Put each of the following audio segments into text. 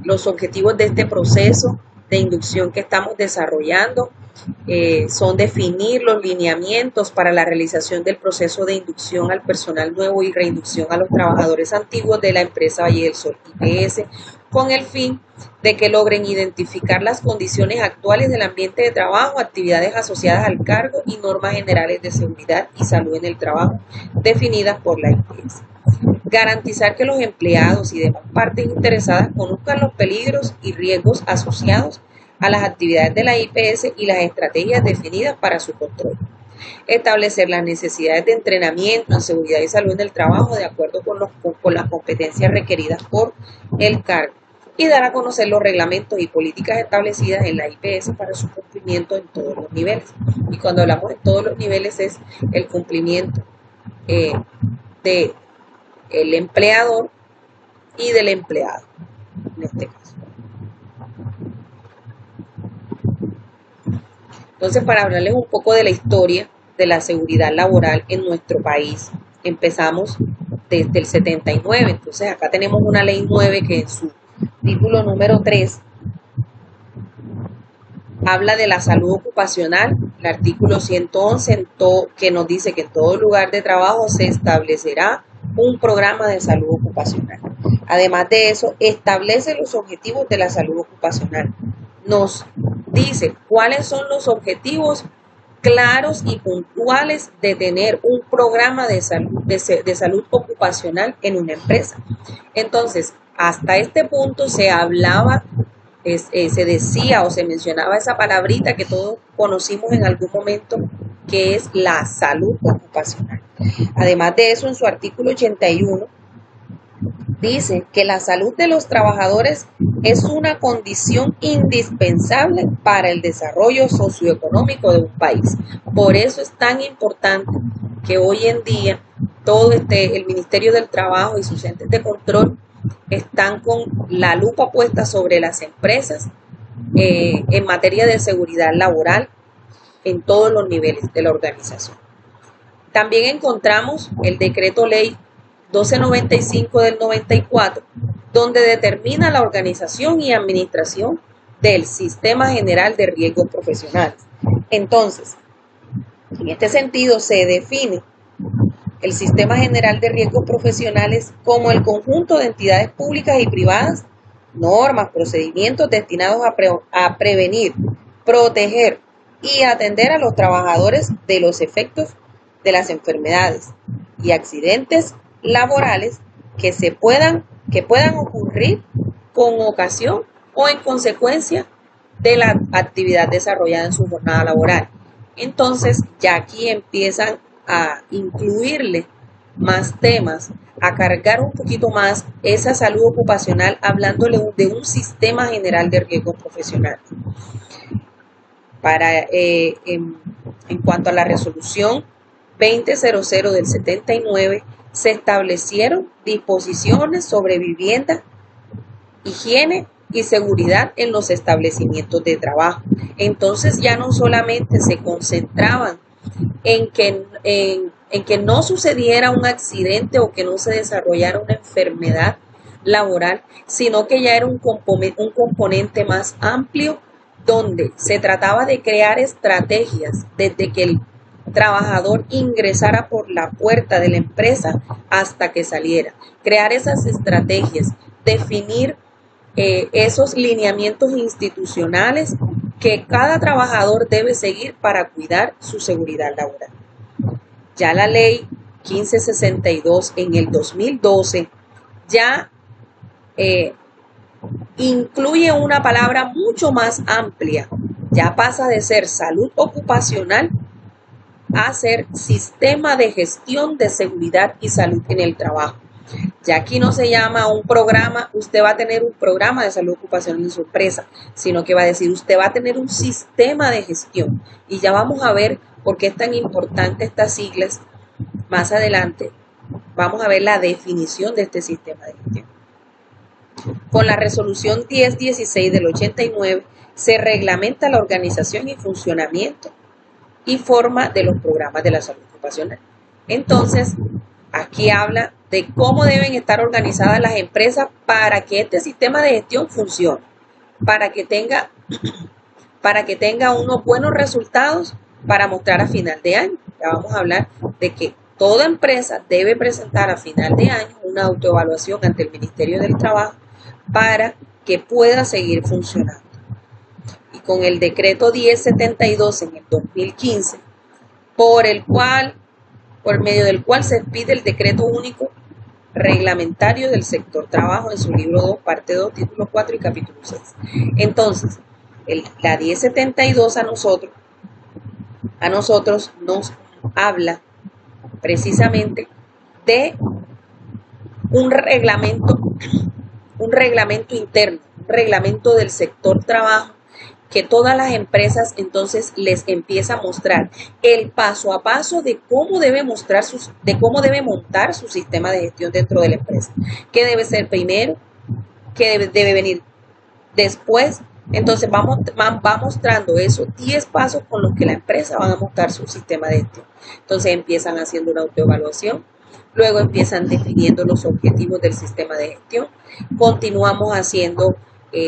Los objetivos de este proceso de inducción que estamos desarrollando son definir los lineamientos para la realización del proceso de inducción al personal nuevo y reinducción a los trabajadores antiguos de la empresa Valle del Sol IPS, con el fin de que logren identificar las condiciones actuales del ambiente de trabajo, actividades asociadas al cargo y normas generales de seguridad y salud en el trabajo definidas por la IPS. Garantizar que los empleados y demás partes interesadas conozcan los peligros y riesgos asociados a las actividades de la IPS y las estrategias definidas para su control. Establecer las necesidades de entrenamiento en seguridad y salud en el trabajo de acuerdo con las competencias requeridas por el cargo y dar a conocer los reglamentos y políticas establecidas en la IPS para su cumplimiento en todos los niveles. Y cuando hablamos de todos los niveles es el cumplimiento del empleador y del empleado, en este caso. Entonces, para hablarles un poco de la historia de la seguridad laboral en nuestro país, empezamos desde el 79. Entonces, acá tenemos una ley 9 que en su título número 3 habla de la salud ocupacional, el artículo 111 que nos dice que en todo lugar de trabajo se establecerá un programa de salud ocupacional. Además de eso, establece los objetivos de la salud ocupacional. Nos dice cuáles son los objetivos claros y puntuales de tener un programa de salud ocupacional en una empresa. Entonces, hasta este punto se hablaba, se decía o se mencionaba esa palabrita que todos conocimos en algún momento, que es la salud ocupacional. Además de eso, en su artículo 81, dice que la salud de los trabajadores es una condición indispensable para el desarrollo socioeconómico de un país. Por eso es tan importante que hoy en día todo el Ministerio del Trabajo y sus entes de control están con la lupa puesta sobre las empresas en materia de seguridad laboral en todos los niveles de la organización. También encontramos el decreto ley 1295 del 94, donde determina la organización y administración del Sistema General de Riesgos Profesionales. Entonces, en este sentido se define el Sistema General de Riesgos Profesionales como el conjunto de entidades públicas y privadas, normas, procedimientos destinados a prevenir, proteger y atender a los trabajadores de los efectos de las enfermedades y accidentes laborales que puedan ocurrir con ocasión o en consecuencia de la actividad desarrollada en su jornada laboral. Entonces, ya aquí empiezan a incluirle más temas, a cargar un poquito más esa salud ocupacional, hablándole de un sistema general de riesgos profesionales. En cuanto a la resolución 2000 del 79, se establecieron disposiciones sobre vivienda, higiene y seguridad en los establecimientos de trabajo. Entonces ya no solamente se concentraban en que no sucediera un accidente o que no se desarrollara una enfermedad laboral, sino que ya era un componente más amplio, donde se trataba de crear estrategias desde que el trabajador ingresara por la puerta de la empresa hasta que saliera. Crear esas estrategias, definir esos lineamientos institucionales que cada trabajador debe seguir para cuidar su seguridad laboral. Ya la ley 1562 en el 2012 ya incluye una palabra mucho más amplia. Ya pasa de ser salud ocupacional a ser sistema de gestión de seguridad y salud en el trabajo. Ya aquí no se llama un programa, usted va a tener un programa de salud ocupacional en su empresa, sino que va a decir, usted va a tener un sistema de gestión. Y ya vamos a ver por qué es tan importante estas siglas. Más adelante vamos a ver la definición de este sistema de gestión. Con la resolución 1016 del 89 se reglamenta la organización y funcionamiento y forma de los programas de la salud ocupacional. Entonces, Aquí habla de cómo deben estar organizadas las empresas para que este sistema de gestión funcione, para que tenga, para que tenga unos buenos resultados para mostrar a final de año. Ya vamos a hablar de que toda empresa debe presentar a final de año una autoevaluación ante el Ministerio del Trabajo para que pueda seguir funcionando. Y con el decreto 1072 en el 2015, por medio del cual se expide el decreto único reglamentario del sector trabajo en su libro 2, parte 2, título 4 y capítulo 6. Entonces, la 1072 a nosotros nos habla precisamente de un reglamento interno, un reglamento del sector trabajo, que todas las empresas entonces les empieza a mostrar el paso a paso de cómo debe montar su sistema de gestión dentro de la empresa. ¿Qué debe ser primero? ¿Qué debe venir después? Entonces va mostrando esos 10 pasos con los que la empresa va a montar su sistema de gestión. Entonces empiezan haciendo una autoevaluación, luego empiezan definiendo los objetivos del sistema de gestión, continuamos haciendo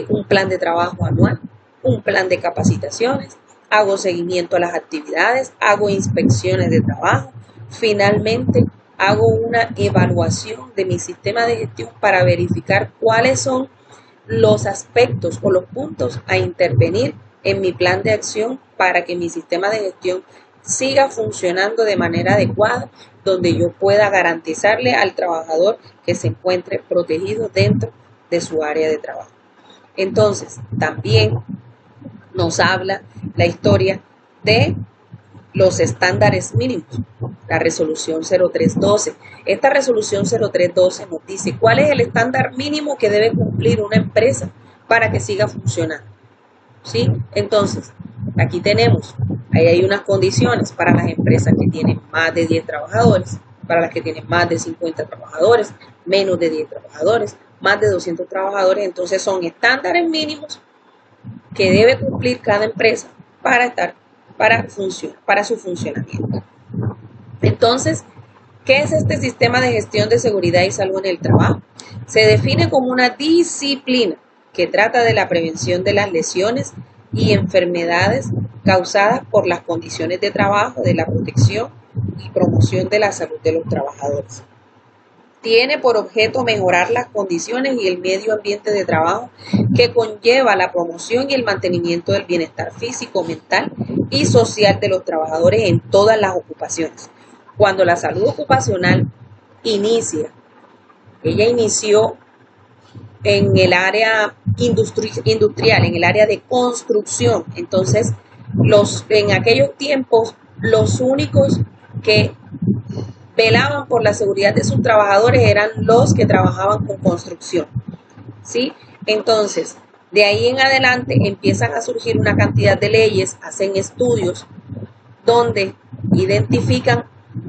un plan de trabajo anual, un plan de capacitaciones, hago seguimiento a las actividades, hago inspecciones de trabajo, finalmente hago una evaluación de mi sistema de gestión para verificar cuáles son los aspectos o los puntos a intervenir en mi plan de acción para que mi sistema de gestión siga funcionando de manera adecuada, donde yo pueda garantizarle al trabajador que se encuentre protegido dentro de su área de trabajo. Entonces, también nos habla la historia de los estándares mínimos, la resolución 0312. Esta resolución 0312 nos dice cuál es el estándar mínimo que debe cumplir una empresa para que siga funcionando. ¿Sí? Entonces, aquí tenemos, ahí hay unas condiciones para las empresas que tienen más de 10 trabajadores, para las que tienen más de 50 trabajadores, menos de 10 trabajadores, más de 200 trabajadores. Entonces son estándares mínimos que debe cumplir cada empresa para su funcionamiento. Entonces, ¿qué es este sistema de gestión de seguridad y salud en el trabajo? Se define como una disciplina que trata de la prevención de las lesiones y enfermedades causadas por las condiciones de trabajo, de la protección y promoción de la salud de los trabajadores. Tiene por objeto mejorar las condiciones y el medio ambiente de trabajo que conlleva la promoción y el mantenimiento del bienestar físico, mental y social de los trabajadores en todas las ocupaciones. Cuando la salud ocupacional inició en el área industrial, en el área de construcción. Entonces, en aquellos tiempos, los únicos que velaban por la seguridad de sus trabajadores eran los que trabajaban con construcción, ¿sí? Entonces, de ahí en adelante empiezan a surgir una cantidad de leyes, hacen estudios donde identifican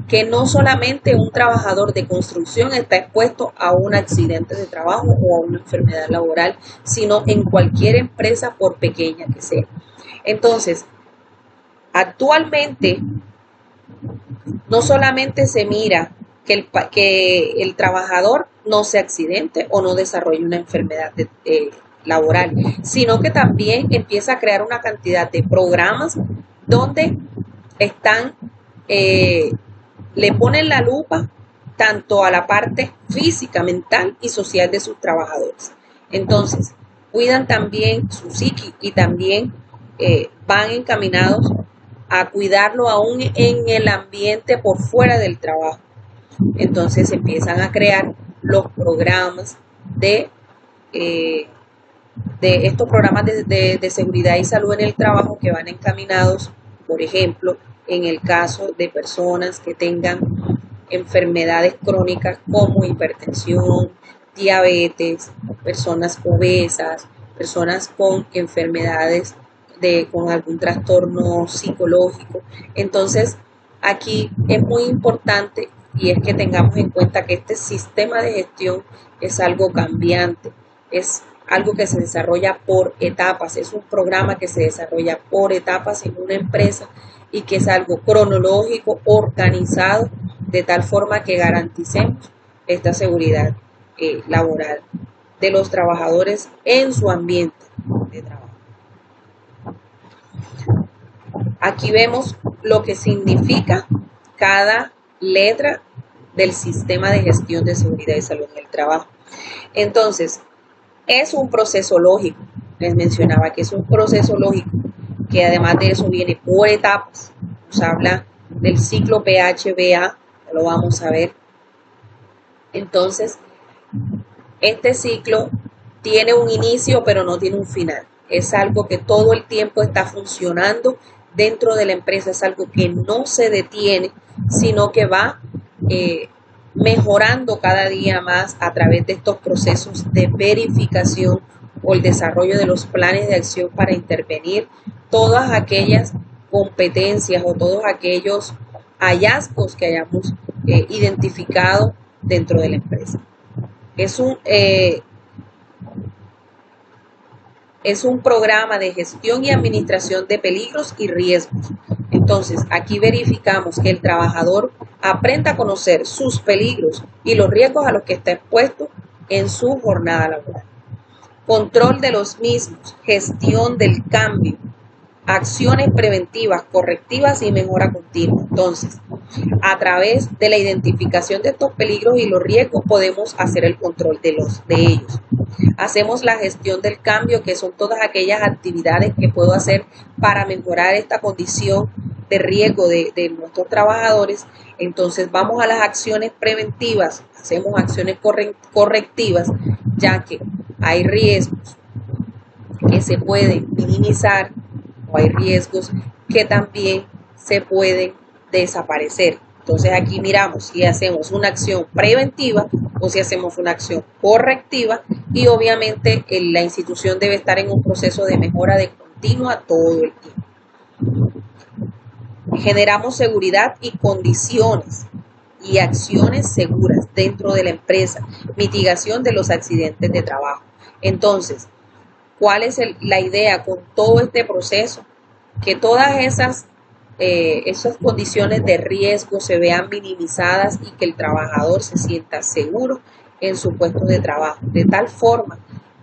que no solamente un trabajador de construcción está expuesto a un accidente de trabajo o a una enfermedad laboral, sino en cualquier empresa, por pequeña que sea. Entonces, actualmente no solamente se mira que el trabajador no se accidente o no desarrolle una enfermedad laboral, sino que también empieza a crear una cantidad de programas donde le ponen la lupa tanto a la parte física, mental y social de sus trabajadores. Entonces, cuidan también su psiqui y también van encaminados a cuidarlo aún en el ambiente por fuera del trabajo. Entonces empiezan a crear los programas de estos programas de seguridad y salud en el trabajo que van encaminados, por ejemplo, en el caso de personas que tengan enfermedades crónicas como hipertensión, diabetes, personas obesas, personas con enfermedades con algún trastorno psicológico. Entonces, aquí es muy importante y es que tengamos en cuenta que este sistema de gestión es algo cambiante, es algo que se desarrolla por etapas, es un programa que se desarrolla por etapas en una empresa y que es algo cronológico, organizado de tal forma que garanticemos esta seguridad laboral de los trabajadores en su ambiente de trabajo. Aquí vemos lo que significa cada letra del sistema de gestión de seguridad y salud en el trabajo. Entonces, es un proceso lógico. Les mencionaba que es un proceso lógico, que además de eso viene por etapas. Nos habla del ciclo PHBA, lo vamos a ver. Entonces, este ciclo tiene un inicio, pero no tiene un final. Es algo que todo el tiempo está funcionando dentro de la empresa, es algo que no se detiene, sino que va mejorando cada día más a través de estos procesos de verificación o el desarrollo de los planes de acción para intervenir todas aquellas competencias o todos aquellos hallazgos que hayamos identificado dentro de la empresa. Es un programa de gestión y administración de peligros y riesgos. Entonces, aquí verificamos que el trabajador aprenda a conocer sus peligros y los riesgos a los que está expuesto en su jornada laboral. Control de los mismos, gestión del cambio, acciones preventivas, correctivas y mejora continua. Entonces, a través de la identificación de estos peligros y los riesgos podemos hacer el control de ellos. Hacemos la gestión del cambio, que son todas aquellas actividades que puedo hacer para mejorar esta condición de riesgo de nuestros trabajadores. Entonces vamos a las acciones preventivas, hacemos acciones correctivas, ya que hay riesgos que se pueden minimizar o hay riesgos que también se pueden desaparecer. Entonces aquí miramos si hacemos una acción preventiva o si hacemos una acción correctiva, y obviamente la institución debe estar en un proceso de mejora de continua todo el tiempo. Generamos seguridad y condiciones y acciones seguras dentro de la empresa, mitigación de los accidentes de trabajo. Entonces, ¿cuál es la idea con todo este proceso? Que todas esas condiciones de riesgo se vean minimizadas y que el trabajador se sienta seguro en su puesto de trabajo, de tal forma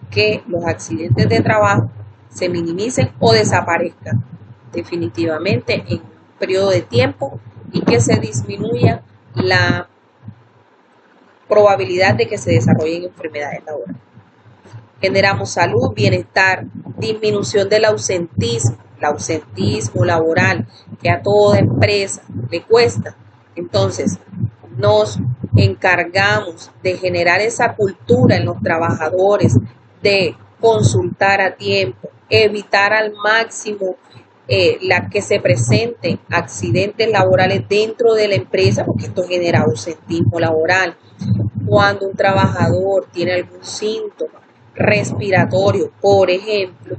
que los accidentes de trabajo se minimicen o desaparezcan definitivamente en un periodo de tiempo y que se disminuya la probabilidad de que se desarrollen enfermedades laborales. Generamos salud, bienestar, disminución del ausentismo laboral, que a toda empresa le cuesta. Entonces, nos encargamos de generar esa cultura en los trabajadores, de consultar a tiempo, evitar al máximo que se presenten accidentes laborales dentro de la empresa, porque esto genera ausentismo laboral. Cuando un trabajador tiene algún síntoma respiratorio, por ejemplo,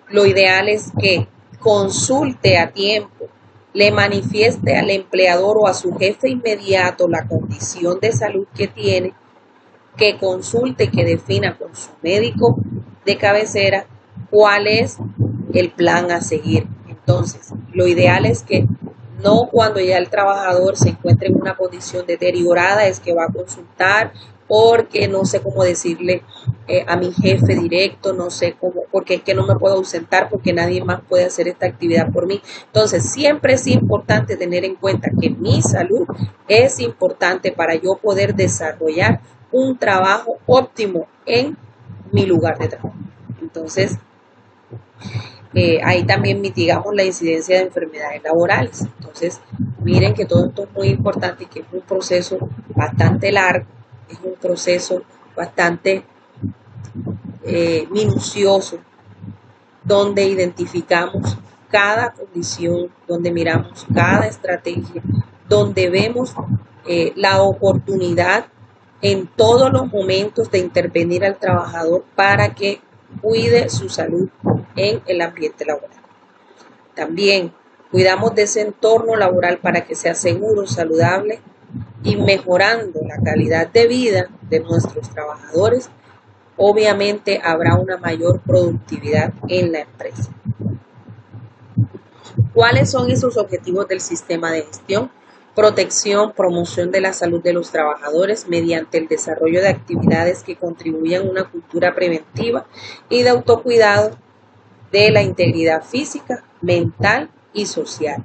lo ideal es que consulte a tiempo, le manifieste al empleador o a su jefe inmediato la condición de salud que tiene, que consulte y que defina con su médico de cabecera cuál es el plan a seguir. Entonces, lo ideal es que no cuando ya el trabajador se encuentre en una condición deteriorada es que va a consultar, porque no sé cómo decirle a mi jefe directo, no sé cómo, porque es que no me puedo ausentar porque nadie más puede hacer esta actividad por mí. Entonces, siempre es importante tener en cuenta que mi salud es importante para yo poder desarrollar un trabajo óptimo en mi lugar de trabajo. Entonces, ahí también mitigamos la incidencia de enfermedades laborales. Entonces, miren que todo esto es muy importante y que es un proceso bastante largo, es un proceso bastante minucioso, donde identificamos cada condición, donde miramos cada estrategia, donde vemos la oportunidad en todos los momentos de intervenir al trabajador para que cuide su salud en el ambiente laboral. También cuidamos de ese entorno laboral para que sea seguro, saludable y mejorando la calidad de vida de nuestros trabajadores. Obviamente habrá una mayor productividad en la empresa. ¿Cuáles son esos objetivos del sistema de gestión? protección, promoción de la salud de los trabajadores mediante el desarrollo de actividades que contribuyan a una cultura preventiva y de autocuidado de la integridad física, mental y social.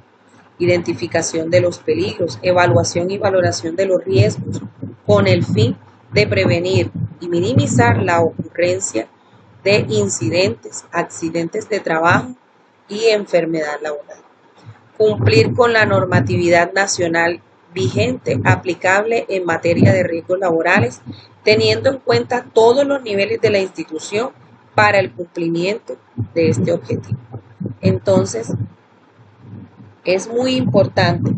Identificación de los peligros, evaluación y valoración de los riesgos con el fin de prevenir y minimizar la ocurrencia de incidentes, accidentes de trabajo y enfermedad laboral. Cumplir con la normatividad nacional vigente aplicable en materia de riesgos laborales, teniendo en cuenta todos los niveles de la institución para el cumplimiento de este objetivo. Entonces, es muy importante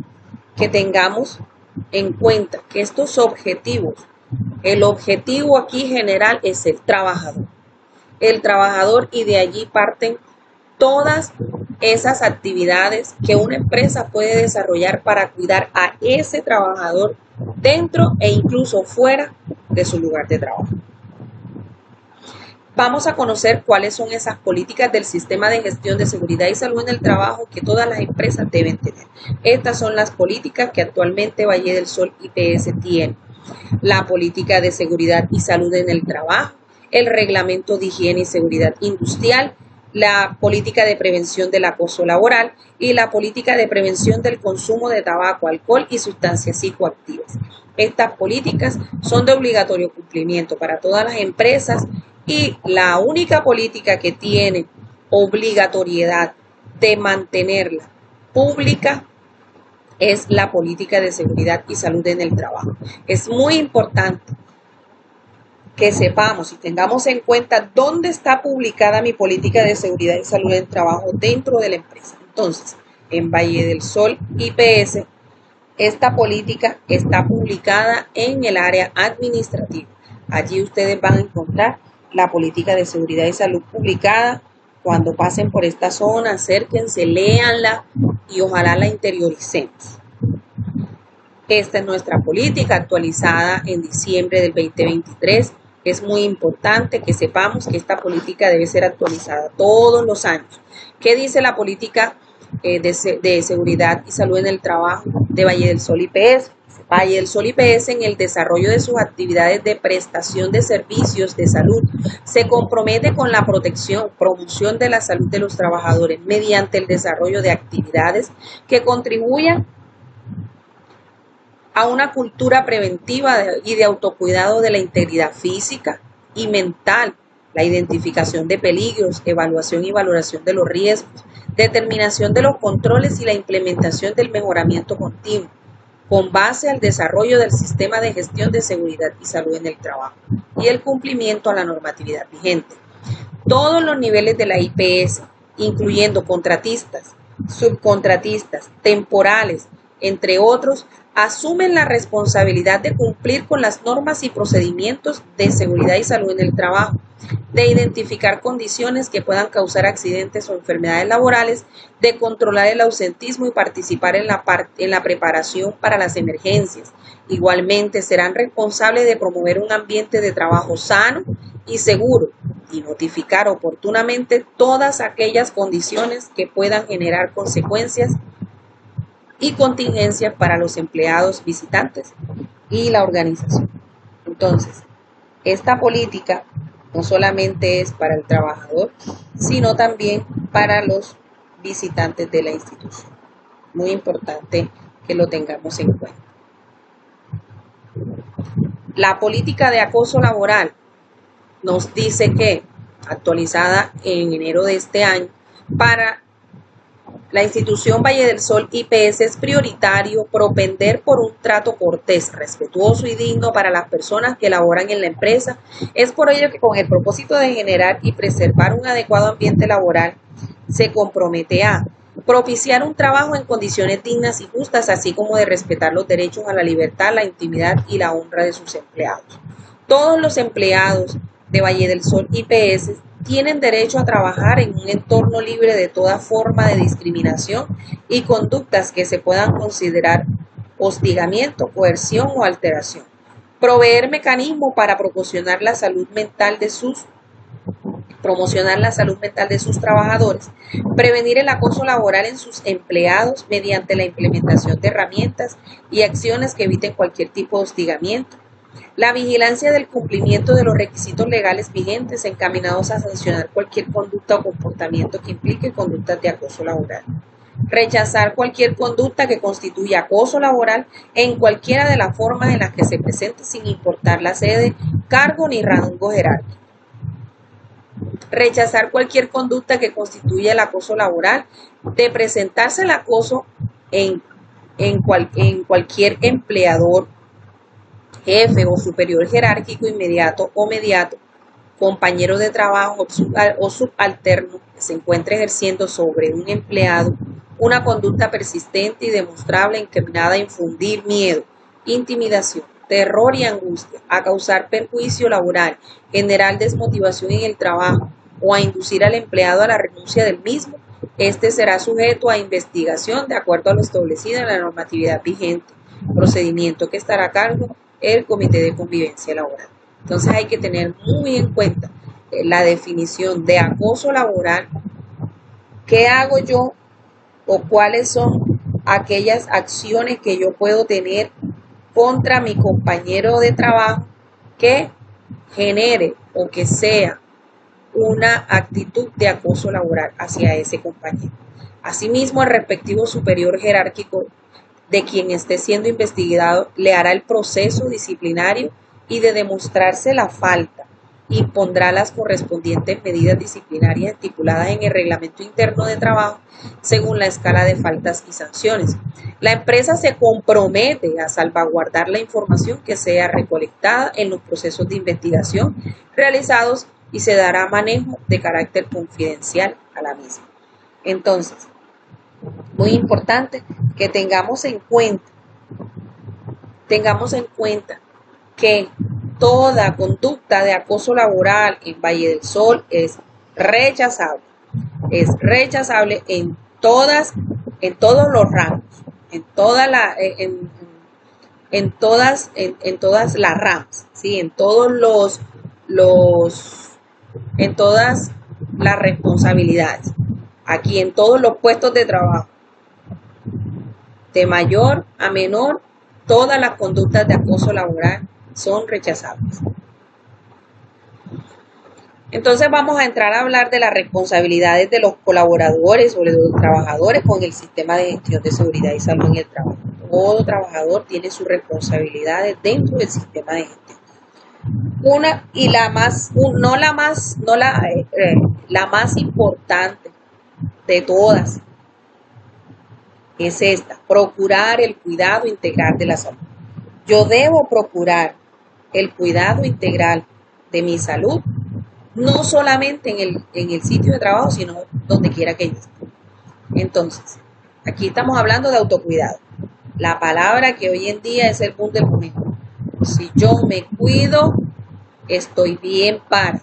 que tengamos en cuenta que estos objetivos, el objetivo aquí general es el trabajador y de allí parten todas esas actividades que una empresa puede desarrollar para cuidar a ese trabajador dentro e incluso fuera de su lugar de trabajo. Vamos a conocer cuáles son esas políticas del sistema de gestión de seguridad y salud en el trabajo que todas las empresas deben tener. Estas son las políticas que actualmente Valle del Sol IPS tiene. La política de seguridad y salud en el trabajo, el reglamento de higiene y seguridad industrial, la política de prevención del acoso laboral y la política de prevención del consumo de tabaco, alcohol y sustancias psicoactivas. Estas políticas son de obligatorio cumplimiento para todas las empresas y la única política que tiene obligatoriedad de mantenerla pública es la política de seguridad y salud en el trabajo. Es muy importante que sepamos y tengamos en cuenta dónde está publicada mi política de seguridad y salud en el trabajo dentro de la empresa. Entonces, en Valle del Sol IPS, esta política está publicada en el área administrativa. Allí ustedes van a encontrar la política de seguridad y salud publicada. Cuando pasen por esta zona, acérquense, léanla y ojalá la interioricemos. Esta es nuestra política actualizada en diciembre del 2023. Es muy importante que sepamos que esta política debe ser actualizada todos los años. ¿Qué dice la política de seguridad y salud en el trabajo de Valle del Sol IPS? Valle del Sol IPS, en el desarrollo de sus actividades de prestación de servicios de salud, se compromete con la protección, promoción de la salud de los trabajadores mediante el desarrollo de actividades que contribuyan a una cultura preventiva y de autocuidado de la integridad física y mental, la identificación de peligros, evaluación y valoración de los riesgos, determinación de los controles y la implementación del mejoramiento continuo, con base al desarrollo del sistema de gestión de seguridad y salud en el trabajo y el cumplimiento a la normatividad vigente. Todos los niveles de la IPS, incluyendo contratistas, subcontratistas, temporales, entre otros, asumen la responsabilidad de cumplir con las normas y procedimientos de seguridad y salud en el trabajo, de identificar condiciones que puedan causar accidentes o enfermedades laborales, de controlar el ausentismo y participar en la preparación para las emergencias. Igualmente, serán responsables de promover un ambiente de trabajo sano y seguro y notificar oportunamente todas aquellas condiciones que puedan generar consecuencias y contingencias para los empleados, visitantes y la organización. Entonces, esta política no solamente es para el trabajador, sino también para los visitantes de la institución. Muy importante que lo tengamos en cuenta. La política de acoso laboral nos dice que, actualizada en enero de este año, para la institución Valle del Sol IPS es prioritario propender por un trato cortés, respetuoso y digno para las personas que laboran en la empresa. Es por ello que, con el propósito de generar y preservar un adecuado ambiente laboral, se compromete a propiciar un trabajo en condiciones dignas y justas, así como de respetar los derechos a la libertad, la intimidad y la honra de sus empleados. Todos los empleados de Valle del Sol IPS tienen derecho a trabajar en un entorno libre de toda forma de discriminación y conductas que se puedan considerar hostigamiento, coerción o alteración. Proveer mecanismos para proporcionar la salud mental de sus promocionar la salud mental de sus trabajadores, prevenir el acoso laboral en sus empleados mediante la implementación de herramientas y acciones que eviten cualquier tipo de hostigamiento, la vigilancia del cumplimiento de los requisitos legales vigentes encaminados a sancionar cualquier conducta o comportamiento que implique conductas de acoso laboral, rechazar cualquier conducta que constituya acoso laboral en cualquiera de las formas en las que se presente sin importar la sede, cargo ni rango jerárquico. Rechazar cualquier conducta que constituya el acoso laboral, de presentarse el acoso en cualquier empleador, jefe o superior jerárquico inmediato o mediato, compañero de trabajo o subalterno que se encuentre ejerciendo sobre un empleado una conducta persistente y demostrable encaminada a infundir miedo, intimidación, terror y angustia, a causar perjuicio laboral, generar desmotivación en el trabajo o a inducir al empleado a la renuncia del mismo, este será sujeto a investigación de acuerdo a lo establecido en la normatividad vigente, procedimiento que estará a cargo el Comité de Convivencia Laboral. Entonces hay que tener muy en cuenta la definición de acoso laboral. ¿Qué hago yo o cuáles son aquellas acciones que yo puedo tener contra mi compañero de trabajo que genere o que sea una actitud de acoso laboral hacia ese compañero? Asimismo, el respectivo superior jerárquico de quien esté siendo investigado le hará el proceso disciplinario y de demostrarse la falta, impondrá las correspondientes medidas disciplinarias estipuladas en el reglamento interno de trabajo según la escala de faltas y sanciones. La empresa se compromete a salvaguardar la información que sea recolectada en los procesos de investigación realizados y se dará manejo de carácter confidencial a la misma. Entonces, muy importante que tengamos en cuenta que toda conducta de acoso laboral en Valle del Sol es rechazable en todos los ramos, en todas las ramas, ¿sí? En todas las responsabilidades, aquí en todos los puestos de trabajo, de mayor a menor, todas las conductas de acoso laboral son rechazables. Entonces vamos a entrar a hablar de las responsabilidades de los colaboradores o de los trabajadores con el sistema de gestión de seguridad y salud en el trabajo. Todo trabajador tiene sus responsabilidades dentro del sistema de gestión. La más importante de todas es esta: procurar el cuidado integral de la salud. Yo debo procurar el cuidado integral de mi salud, no solamente en el sitio de trabajo, sino donde quiera que yo esté. Entonces, aquí estamos hablando de autocuidado. La palabra que hoy en día es el boom del momento. Si yo me cuido, estoy bien para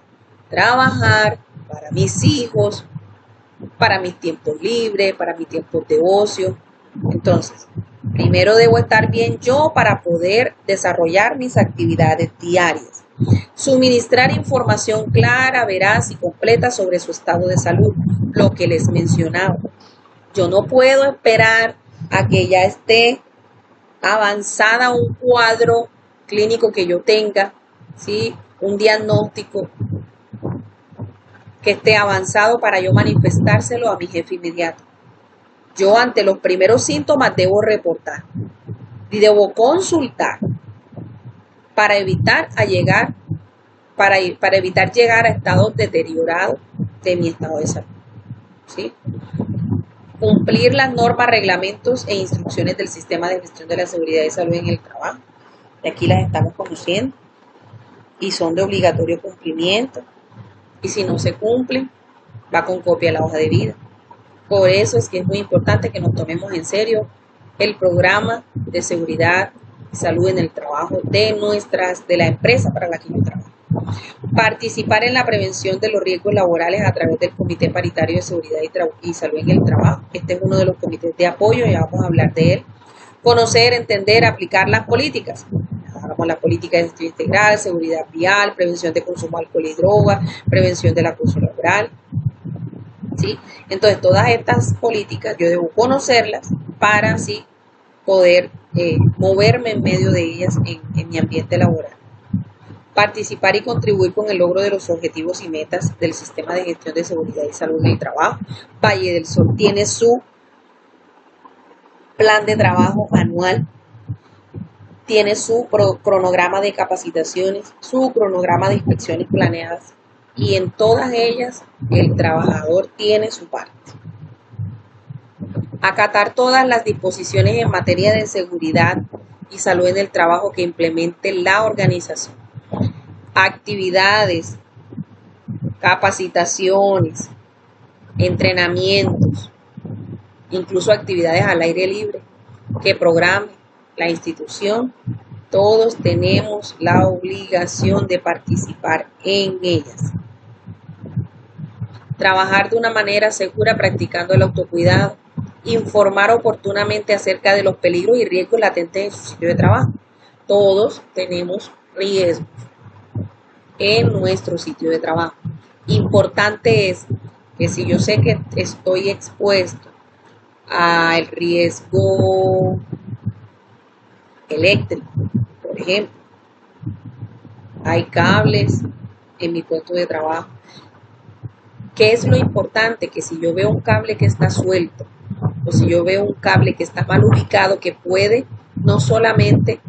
trabajar, para mis hijos, para mis tiempos libres, para mis tiempos de ocio. Entonces, primero debo estar bien yo para poder desarrollar mis actividades diarias. Suministrar información clara, veraz y completa sobre su estado de salud, lo que les mencionaba. Yo no puedo esperar a que ya esté avanzada un cuadro clínico que yo tenga, ¿sí? Un diagnóstico que esté avanzado para yo manifestárselo a mi jefe inmediato. Yo ante los primeros síntomas debo reportar y debo consultar para evitar llegar a estados deteriorados de mi estado de salud, ¿sí? Cumplir las normas, reglamentos e instrucciones del sistema de gestión de la seguridad y salud en el trabajo. Y aquí las estamos conociendo y son de obligatorio cumplimiento. Y si no se cumplen, va con copia a la hoja de vida. Por eso es que es muy importante que nos tomemos en serio el programa de seguridad y salud en el trabajo de la empresa para la que yo trabajo. Participar en la prevención de los riesgos laborales a través del Comité Paritario de Seguridad y Salud en el Trabajo. Este es uno de los comités de apoyo, ya vamos a hablar de él. Conocer, entender, aplicar las políticas. trabajamos la política de gestión integral, seguridad vial, prevención de consumo de alcohol y drogas, prevención del acoso laboral, ¿sí? Entonces, todas estas políticas yo debo conocerlas para así poder moverme en medio de ellas en mi ambiente laboral. Participar y contribuir con el logro de los objetivos y metas del sistema de gestión de seguridad y salud en el trabajo. Valle del Sol tiene su plan de trabajo anual, tiene su cronograma de capacitaciones, su cronograma de inspecciones planeadas, y en todas ellas el trabajador tiene su parte. Acatar todas las disposiciones en materia de seguridad y salud en el trabajo que implemente la organización. Actividades, capacitaciones, entrenamientos, incluso actividades al aire libre que programe la institución. Todos tenemos la obligación de participar en ellas. Trabajar de una manera segura practicando el autocuidado. Informar oportunamente acerca de los peligros y riesgos latentes en su sitio de trabajo. Todos tenemos riesgos en nuestro sitio de trabajo. Importante es que si yo sé que estoy expuesto al riesgo eléctrico, por ejemplo, hay cables en mi puesto de trabajo. ¿Qué es lo importante? Que si yo veo un cable que está suelto o si yo veo un cable que está mal ubicado, que puede no solamente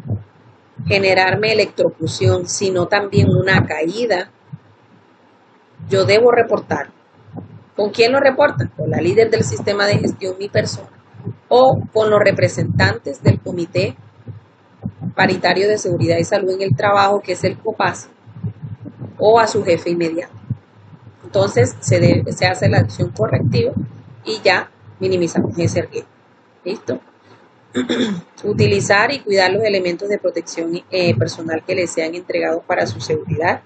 generarme electrocución, sino también una caída, yo debo reportar. ¿Con quién lo reporta? Con la líder del sistema de gestión, mi persona, o con los representantes del Comité Paritario de Seguridad y Salud en el Trabajo, que es el COPAS, o a su jefe inmediato. Entonces se hace la acción correctiva y ya minimizamos ese riesgo. ¿Listo? Utilizar y cuidar los elementos de protección personal que les sean entregados para su seguridad.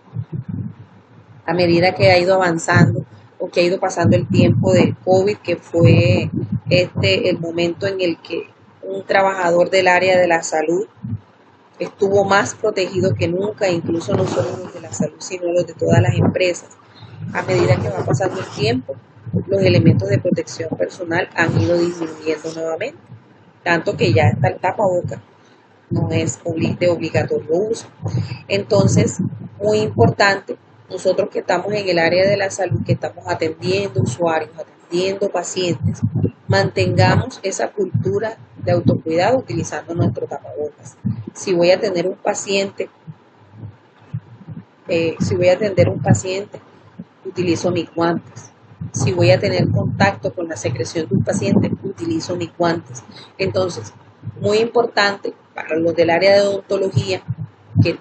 A medida que ha ido avanzando o que ha ido pasando el tiempo del COVID, que fue el momento en el que un trabajador del área de la salud estuvo más protegido que nunca, incluso no solo los de la salud, sino los de todas las empresas. A medida que va pasando el tiempo, los elementos de protección personal han ido disminuyendo nuevamente, tanto que ya está el tapaboca, no es de obligatorio uso. Entonces, muy importante, nosotros que estamos en el área de la salud, que estamos atendiendo usuarios, atendiendo pacientes, mantengamos esa cultura de autocuidado utilizando nuestro tapabocas. Si voy a atender un paciente, utilizo mis guantes. Si voy a tener contacto con la secreción de un paciente, utilizo mis guantes. Entonces, muy importante para los del área de odontología que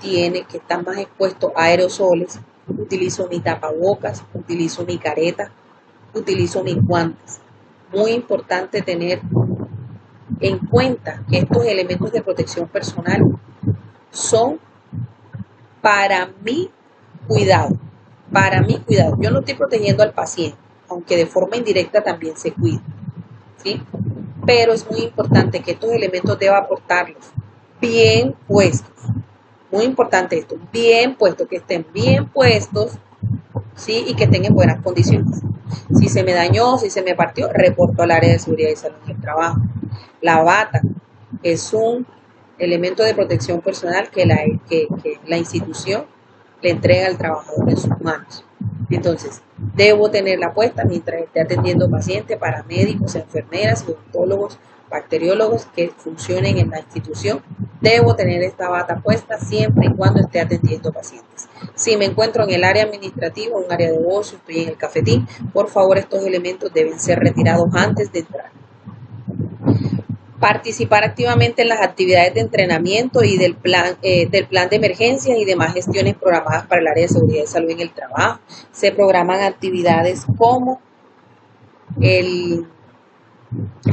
están más expuestos a aerosoles, utilizo mi tapabocas, utilizo mi careta, utilizo mis guantes. Muy importante tener en cuenta que estos elementos de protección personal son para mi cuidado. Para mi cuidado. Yo no estoy protegiendo al paciente, aunque de forma indirecta también se cuida, ¿sí? Pero es muy importante que estos elementos deba aportarlos bien puestos. Muy importante esto, bien puestos, que estén bien puestos, ¿sí? Y que estén en buenas condiciones. Si se me dañó, si se me partió, reporto al área de seguridad y salud en el trabajo. La bata es un elemento de protección personal que la institución le entrega al trabajador en sus manos. Entonces, debo tenerla puesta mientras esté atendiendo pacientes, paramédicos, enfermeras, odontólogos, bacteriólogos que funcionen en la institución. Debo tener esta bata puesta siempre y cuando esté atendiendo pacientes. Si me encuentro en el área administrativa, un área de ocio, estoy en el cafetín, por favor, estos elementos deben ser retirados antes de entrar. Participar activamente en las actividades de entrenamiento y del plan de emergencias y demás gestiones programadas para el área de seguridad y salud en el trabajo. Se programan actividades como el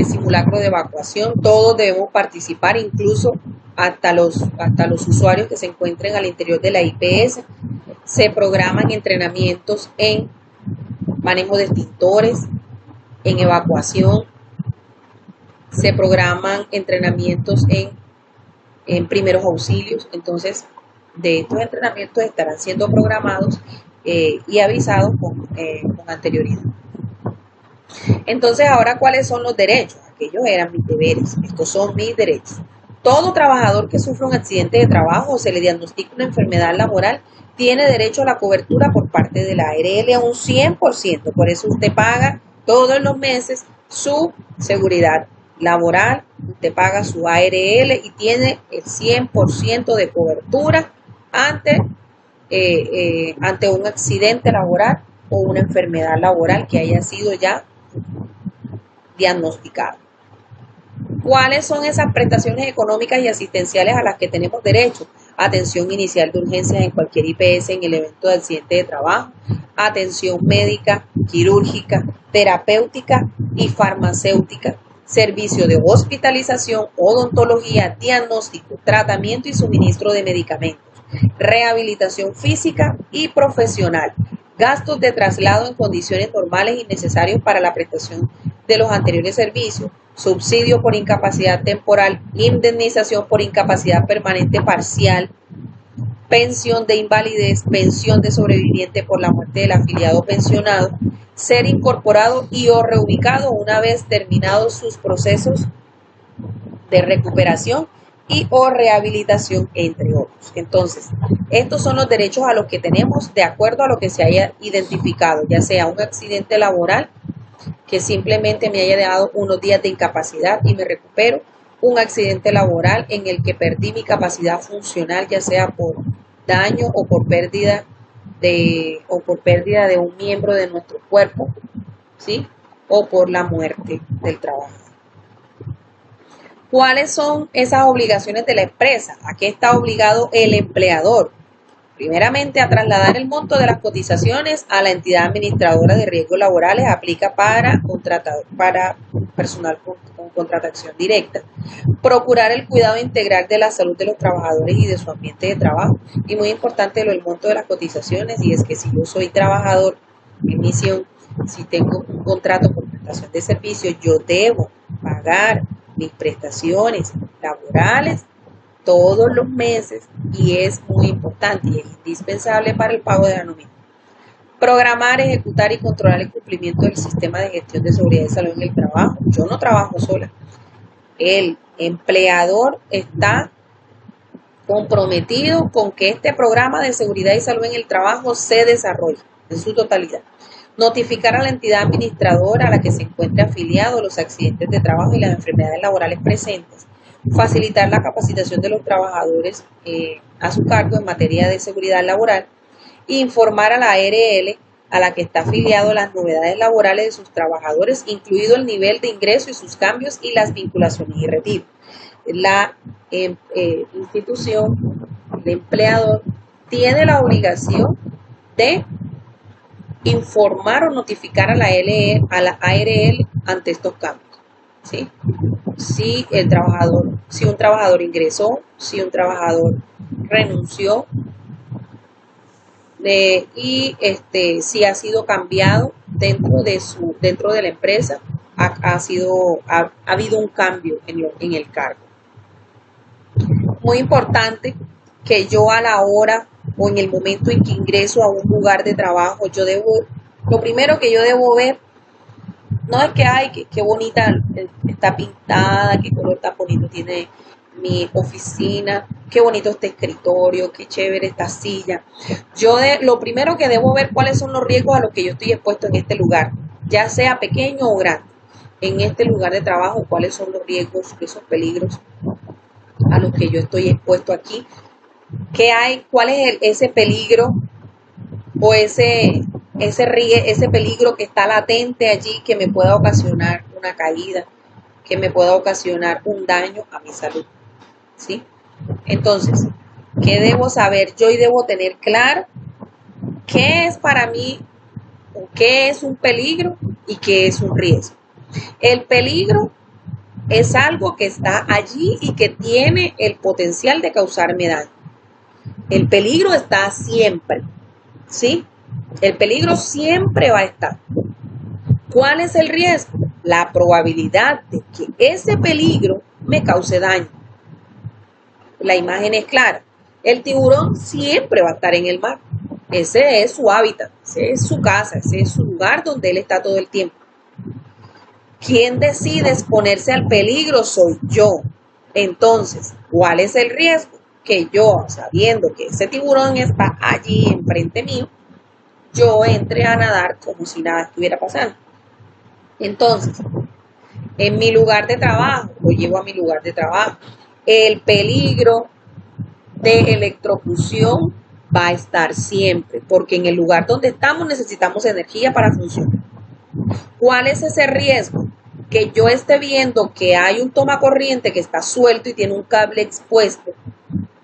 simulacro de evacuación. Todos debemos participar, incluso hasta los usuarios que se encuentren al interior de la IPS. Se programan entrenamientos en manejo de extintores, en evacuación. Se programan entrenamientos en en primeros auxilios. Entonces, de estos entrenamientos estarán siendo programados y avisados con anterioridad. Entonces, ahora, ¿cuáles son los derechos? Aquellos eran mis deberes, estos son mis derechos. Todo trabajador que sufra un accidente de trabajo o se le diagnostica una enfermedad laboral tiene derecho a la cobertura por parte de la ARL a un 100%. Por eso usted paga todos los meses su seguridad laboral, usted paga su ARL y tiene el 100% de cobertura ante un accidente laboral o una enfermedad laboral que haya sido ya diagnosticado. ¿Cuáles son esas prestaciones económicas y asistenciales a las que tenemos derecho? Atención inicial de urgencias en cualquier IPS en el evento de accidente de trabajo, atención médica, quirúrgica, terapéutica y farmacéutica, servicio de hospitalización, odontología, diagnóstico, tratamiento y suministro de medicamentos, rehabilitación física y profesional, gastos de traslado en condiciones normales y necesarios para la prestación de los anteriores servicios, subsidio por incapacidad temporal, indemnización por incapacidad permanente parcial, pensión de invalidez, pensión de sobreviviente por la muerte del afiliado pensionado, ser incorporado y o reubicado una vez terminados sus procesos de recuperación y o rehabilitación, entre otros. Entonces, estos son los derechos a los que tenemos de acuerdo a lo que se haya identificado, ya sea un accidente laboral que simplemente me haya dado unos días de incapacidad y me recupero, un accidente laboral en el que perdí mi capacidad funcional, ya sea por daño o por pérdida de un miembro de nuestro cuerpo, ¿sí? O por la muerte del trabajador. ¿Cuáles son esas obligaciones de la empresa? ¿A qué está obligado el empleador? Primeramente, a trasladar el monto de las cotizaciones a la entidad administradora de riesgos laborales, aplica para personal con contratación directa. Procurar el cuidado integral de la salud de los trabajadores y de su ambiente de trabajo. Y muy importante el monto de las cotizaciones, y es que si yo soy trabajador en misión, si tengo un contrato por prestación de servicios, yo debo pagar mis prestaciones laborales todos los meses y es muy importante y es indispensable para el pago de la nómina. Programar, ejecutar y controlar el cumplimiento del sistema de gestión de seguridad y salud en el trabajo. Yo no trabajo sola. El empleador está comprometido con que este programa de seguridad y salud en el trabajo se desarrolle en su totalidad. Notificar a la entidad administradora a la que se encuentre afiliado los accidentes de trabajo y las enfermedades laborales presentes. Facilitar la capacitación de los trabajadores a su cargo en materia de seguridad laboral. Informar a la ARL a la que está afiliado las novedades laborales de sus trabajadores, incluido el nivel de ingreso y sus cambios y las vinculaciones y retiro. La institución, el empleador, tiene la obligación de informar o notificar a la ARL ante estos cambios, ¿sí? Si un trabajador ingresó, si un trabajador renunció y si ha sido cambiado dentro de la empresa, ha habido un cambio en el cargo. Muy importante que yo a la hora o en el momento en que ingreso a un lugar de trabajo, lo primero que yo debo ver, no es que, ay, qué bonita está pintada, qué color tan bonito tiene mi oficina, qué bonito este escritorio, qué chévere esta silla. Lo primero que debo ver cuáles son los riesgos a los que yo estoy expuesto en este lugar, ya sea pequeño o grande. En este lugar de trabajo, cuáles son los riesgos, esos peligros a los que yo estoy expuesto aquí. ¿Qué hay? ¿Cuál es ese peligro o ese peligro que está latente allí que me pueda ocasionar una caída, que me pueda ocasionar un daño a mi salud? ¿Sí? Entonces, ¿qué debo saber? Yo debo tener claro qué es para mí, o qué es un peligro y qué es un riesgo. El peligro es algo que está allí y que tiene el potencial de causarme daño. El peligro está siempre, ¿sí? El peligro siempre va a estar. ¿Cuál es el riesgo? La probabilidad de que ese peligro me cause daño. la imagen es clara. El tiburón siempre va a estar en el mar. Ese es su hábitat, ese es su casa, ese es su lugar donde él está todo el tiempo. Quien decide exponerse al peligro soy yo. Entonces, ¿cuál es el riesgo? Que yo, sabiendo que ese tiburón está allí enfrente mío, yo entre a nadar como si nada estuviera pasando. Entonces, en mi lugar de trabajo, lo llevo a mi lugar de trabajo, el peligro de electrocución va a estar siempre, porque en el lugar donde estamos necesitamos energía para funcionar. ¿Cuál es ese riesgo? Que yo esté viendo que hay un tomacorriente que está suelto y tiene un cable expuesto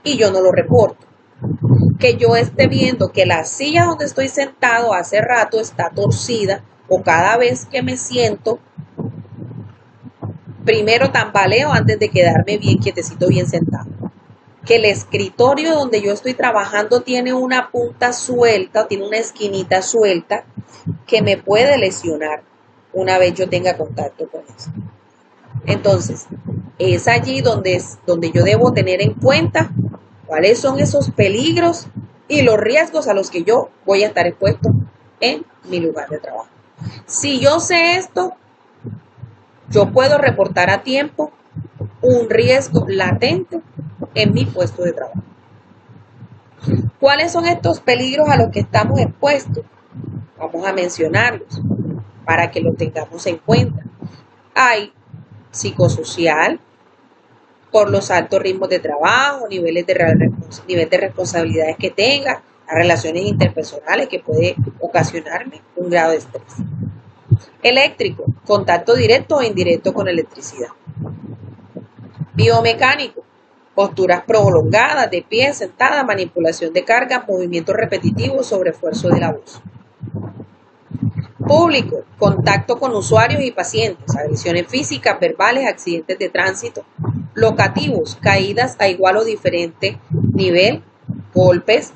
y yo no lo reporto. Que yo esté viendo que la silla donde estoy sentado hace rato está torcida o cada vez que me siento, primero tambaleo antes de quedarme bien quietecito, bien sentado. Que el escritorio donde yo estoy trabajando tiene una punta suelta, tiene una esquinita suelta que me puede lesionar una vez yo tenga contacto con eso. Entonces, es allí donde yo debo tener en cuenta cuáles son esos peligros y los riesgos a los que yo voy a estar expuesto en mi lugar de trabajo. Si yo sé esto, yo puedo reportar a tiempo un riesgo latente en mi puesto de trabajo. ¿Cuáles son estos peligros a los que estamos expuestos? Vamos a mencionarlos para que lo tengamos en cuenta. Hay psicosocial, por los altos ritmos de trabajo, nivel de responsabilidades que tenga, las relaciones interpersonales que puede ocasionarme un grado de estrés. Eléctrico, contacto directo o indirecto con electricidad. Biomecánico, posturas prolongadas, de pie, sentada, manipulación de cargas, movimientos repetitivos, sobreesfuerzo de la voz. Público, contacto con usuarios y pacientes, agresiones físicas, verbales, accidentes de tránsito. Locativos, caídas a igual o diferente nivel, golpes.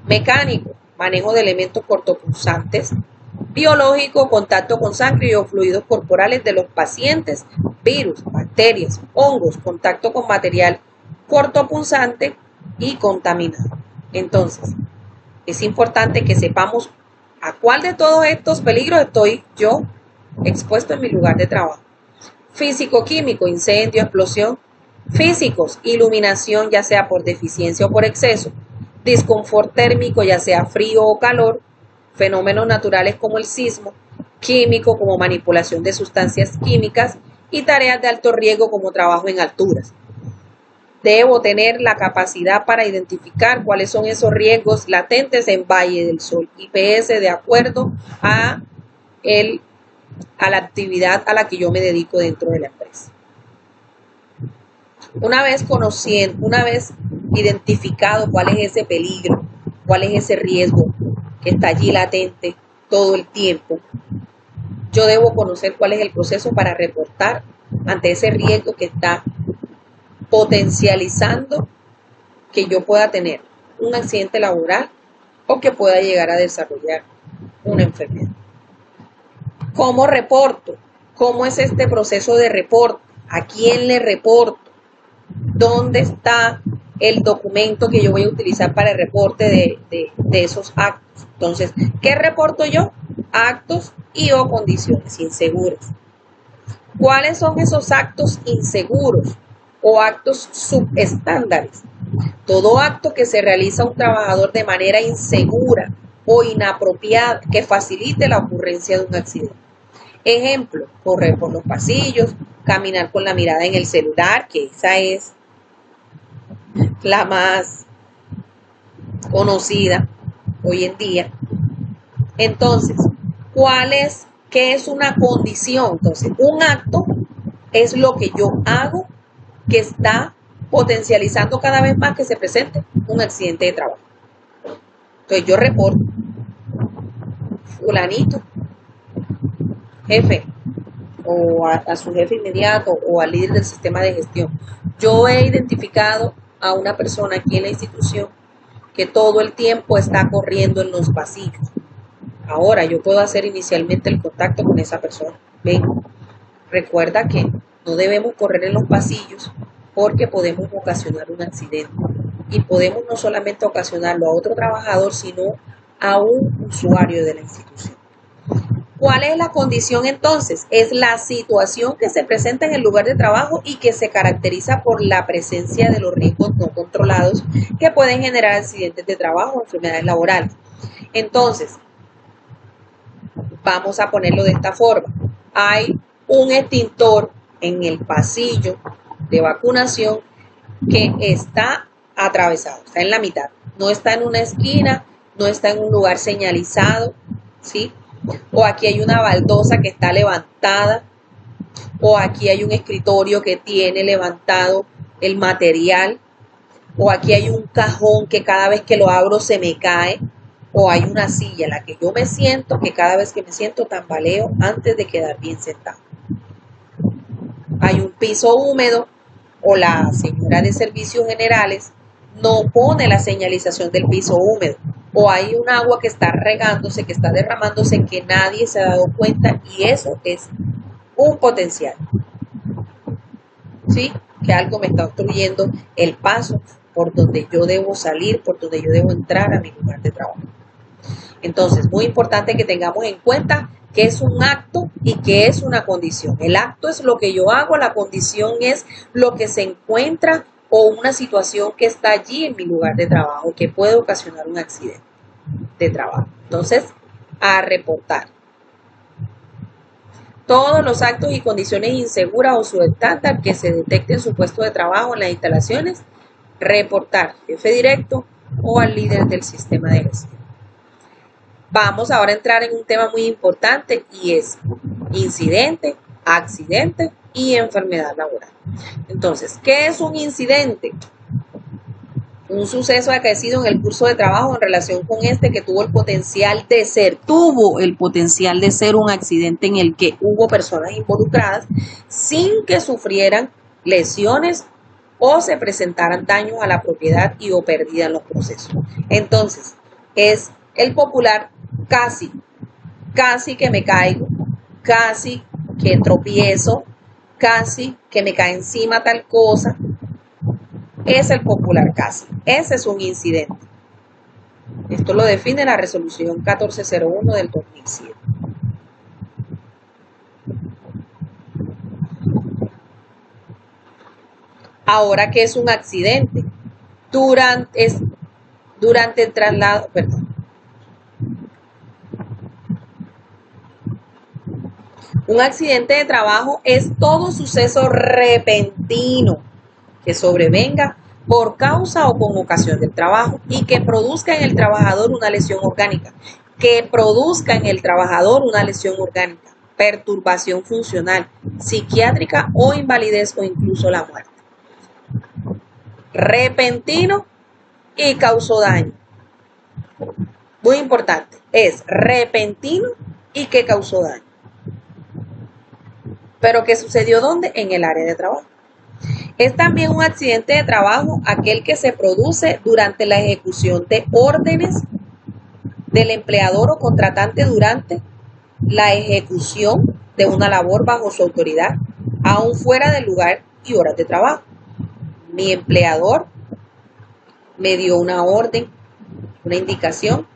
Mecánico, manejo de elementos cortopunzantes. Biológico, contacto con sangre y o fluidos corporales de los pacientes, virus, bacterias, hongos, contacto con material cortopunzante y contaminado. Entonces, es importante que sepamos a cuál de todos estos peligros estoy yo expuesto en mi lugar de trabajo. Físico-químico, incendio, explosión. Físicos, iluminación, ya sea por deficiencia o por exceso. Disconfort térmico, ya sea frío o calor. Fenómenos naturales como el sismo. Químico, como manipulación de sustancias químicas. Y tareas de alto riesgo como trabajo en alturas. Debo tener la capacidad para identificar cuáles son esos riesgos latentes en Valle del Sol, IPS, de acuerdo a la actividad a la que yo me dedico dentro de la empresa. Una vez identificado cuál es ese peligro, cuál es ese riesgo que está allí latente todo el tiempo, yo debo conocer cuál es el proceso para reportar ante ese riesgo que está potencializando que yo pueda tener un accidente laboral o que pueda llegar a desarrollar una enfermedad. ¿Cómo reporto? ¿Cómo es este proceso de reporte? ¿A quién le reporto? ¿Dónde está el documento que yo voy a utilizar para el reporte de esos actos? Entonces, ¿qué reporto yo? Actos y o condiciones inseguras. ¿Cuáles son esos actos inseguros o actos subestándares? Todo acto que se realiza un trabajador de manera insegura o inapropiada que facilite la ocurrencia de un accidente. Ejemplo, correr por los pasillos, caminar con la mirada en el celular, que esa es la más conocida hoy en día. Entonces, ¿qué es una condición? Entonces, un acto es lo que yo hago que está potencializando cada vez más que se presente un accidente de trabajo. Entonces, yo reporto, fulanito, jefe, o a su jefe inmediato, o al líder del sistema de gestión. Yo he identificado a una persona aquí en la institución que todo el tiempo está corriendo en los pasillos. Ahora yo puedo hacer inicialmente el contacto con esa persona. Ven, recuerda que no debemos correr en los pasillos porque podemos ocasionar un accidente y podemos no solamente ocasionarlo a otro trabajador, sino a un usuario de la institución. ¿Cuál es la condición entonces? Es la situación que se presenta en el lugar de trabajo y que se caracteriza por la presencia de los riesgos no controlados que pueden generar accidentes de trabajo o enfermedades laborales. Entonces, vamos a ponerlo de esta forma. Hay un extintor en el pasillo de vacunación que está atravesado, está en la mitad. No está en una esquina, no está en un lugar señalizado, ¿sí? O aquí hay una baldosa que está levantada, o aquí hay un escritorio que tiene levantado el material, o aquí hay un cajón que cada vez que lo abro se me cae, o hay una silla en la que yo me siento, que cada vez que me siento tambaleo antes de quedar bien sentado. Hay un piso húmedo, o la señora de servicios generales no pone la señalización del piso húmedo, o hay un agua que está regándose, que está derramándose, que nadie se ha dado cuenta, y eso es un potencial, ¿sí? Que algo me está obstruyendo el paso por donde yo debo salir, por donde yo debo entrar a mi lugar de trabajo. Entonces, muy importante que tengamos en cuenta que es un acto y que es una condición. El acto es lo que yo hago, la condición es lo que se encuentra o una situación que está allí en mi lugar de trabajo que puede ocasionar un accidente de trabajo. Entonces, a reportar. Todos los actos y condiciones inseguras o subestándar que se detecten en su puesto de trabajo en las instalaciones, reportar jefe directo o al líder del sistema de gestión. Vamos ahora a entrar en un tema muy importante y es incidente, accidente y enfermedad laboral. Entonces, ¿qué es un incidente? Un suceso acaecido en el curso de trabajo en relación con este que tuvo el potencial de ser un accidente en el que hubo personas involucradas sin que sufrieran lesiones o se presentaran daños a la propiedad y o pérdida en los procesos. Entonces, es el popular casi que me caigo, casi que tropiezo, casi que me cae encima tal cosa. Es el popular casi. Ese es un incidente. Esto lo define la resolución 1401 del 2007. Ahora, ¿qué es un accidente? Durante el traslado, Un accidente de trabajo es todo suceso repentino que sobrevenga por causa o con ocasión del trabajo y que produzca en el trabajador una lesión orgánica. Perturbación funcional, psiquiátrica o invalidez o incluso la muerte. Repentino y causó daño. Muy importante, es repentino y que causó daño. ¿Pero qué sucedió dónde? En el área de trabajo. Es también un accidente de trabajo aquel que se produce durante la ejecución de órdenes del empleador o contratante durante la ejecución de una labor bajo su autoridad, aún fuera del lugar y horas de trabajo. Mi empleador me dio una orden, una indicación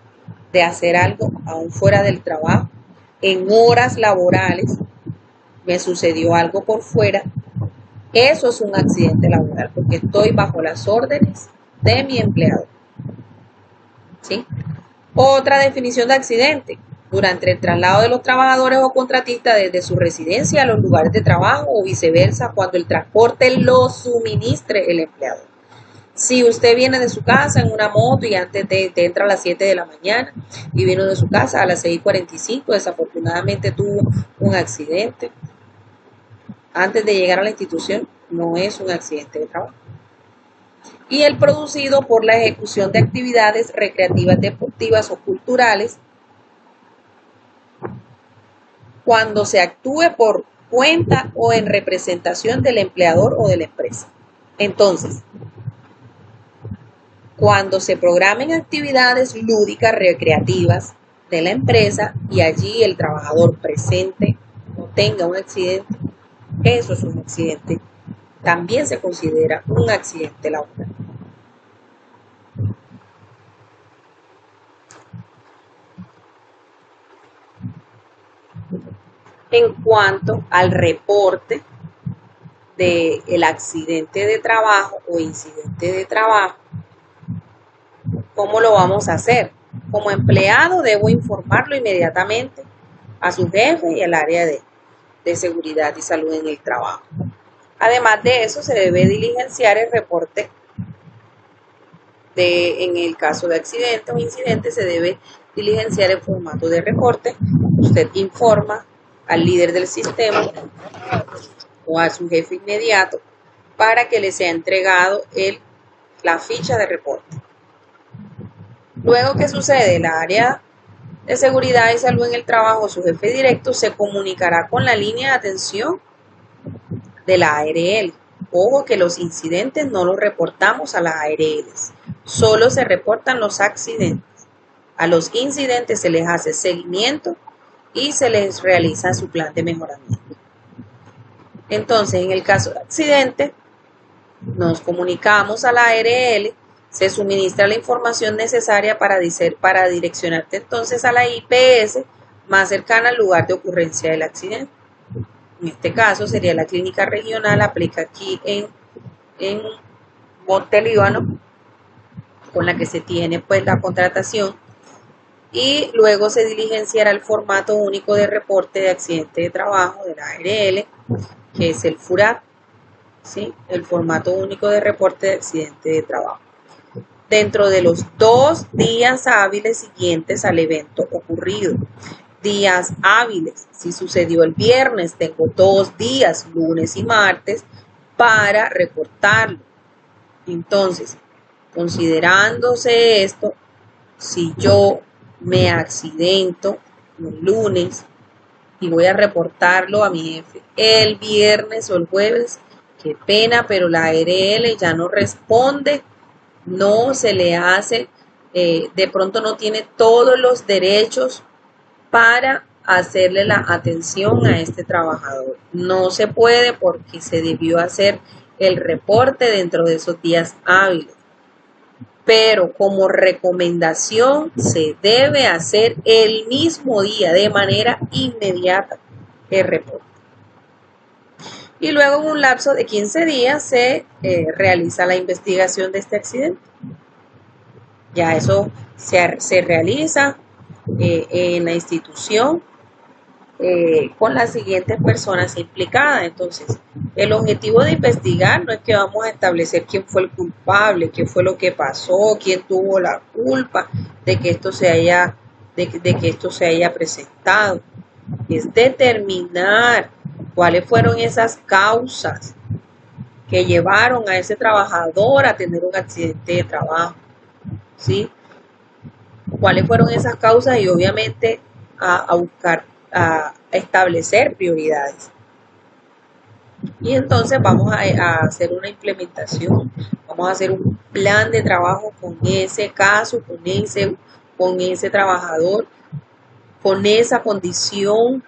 de hacer algo aún fuera del trabajo, en horas laborales, me sucedió algo por fuera. Eso es un accidente laboral porque estoy bajo las órdenes de mi empleador. ¿Sí? Otra definición de accidente: durante el traslado de los trabajadores o contratistas desde su residencia a los lugares de trabajo o viceversa, cuando el transporte lo suministre el empleador. Si usted viene de su casa en una moto y antes te entra a las 7 de la mañana y vino de su casa a las 6:45, desafortunadamente tuvo un accidente antes de llegar a la institución, no es un accidente de trabajo. Y el producido por la ejecución de actividades recreativas, deportivas o culturales, cuando se actúe por cuenta o en representación del empleador o de la empresa. Entonces, cuando se programen actividades lúdicas, recreativas de la empresa y allí el trabajador presente o tenga un accidente, eso es un accidente también se considera un accidente laboral. En cuanto al reporte del accidente de trabajo o incidente de trabajo, ¿cómo lo vamos a hacer? Como empleado debo informarlo inmediatamente a su jefe y al área de seguridad y salud en el trabajo. Además de eso, se debe diligenciar el reporte en el caso de accidente o incidente, se debe diligenciar el formato de reporte. Usted informa al líder del sistema o a su jefe inmediato para que le sea entregado la ficha de reporte. Luego, ¿qué sucede? El área de seguridad y salud en el trabajo, su jefe directo, se comunicará con la línea de atención de la ARL. Ojo que los incidentes no los reportamos a las ARLs, solo se reportan los accidentes. A los incidentes se les hace seguimiento y se les realiza su plan de mejoramiento. Entonces, en el caso de accidente, nos comunicamos a la ARL, se suministra la información necesaria para direccionarte entonces a la IPS más cercana al lugar de ocurrencia del accidente. En este caso sería la clínica regional, aplica aquí en Monte Líbano, con la que se tiene pues la contratación, y luego se diligenciará el formato único de reporte de accidente de trabajo de la ARL, que es el FURAT, ¿sí? El formato único de reporte de accidente de trabajo. Dentro de los 2 días hábiles siguientes al evento ocurrido. Días hábiles, si sucedió el viernes, tengo 2 días, lunes y martes, para reportarlo. Entonces, considerándose esto, si yo me accidento el lunes y voy a reportarlo a mi jefe el viernes o el jueves, qué pena, pero la ARL ya no responde, no se le hace, de pronto no tiene todos los derechos para hacerle la atención a este trabajador. No se puede porque se debió hacer el reporte dentro de esos días hábiles. Pero como recomendación se debe hacer el mismo día, de manera inmediata, el reporte. Y luego en un lapso de 15 días se realiza la investigación de este accidente. Ya eso se realiza en la institución con las siguientes personas implicadas. Entonces, el objetivo de investigar no es que vamos a establecer quién fue el culpable, qué fue lo que pasó, quién tuvo la culpa de que esto se haya, de que esto se haya presentado. Es determinar cuáles fueron esas causas que llevaron a ese trabajador a tener un accidente de trabajo, ¿sí? Cuáles fueron esas causas y obviamente a buscar, a establecer prioridades. Y entonces vamos a hacer una implementación, vamos a hacer un plan de trabajo con ese caso, con ese trabajador, con esa condición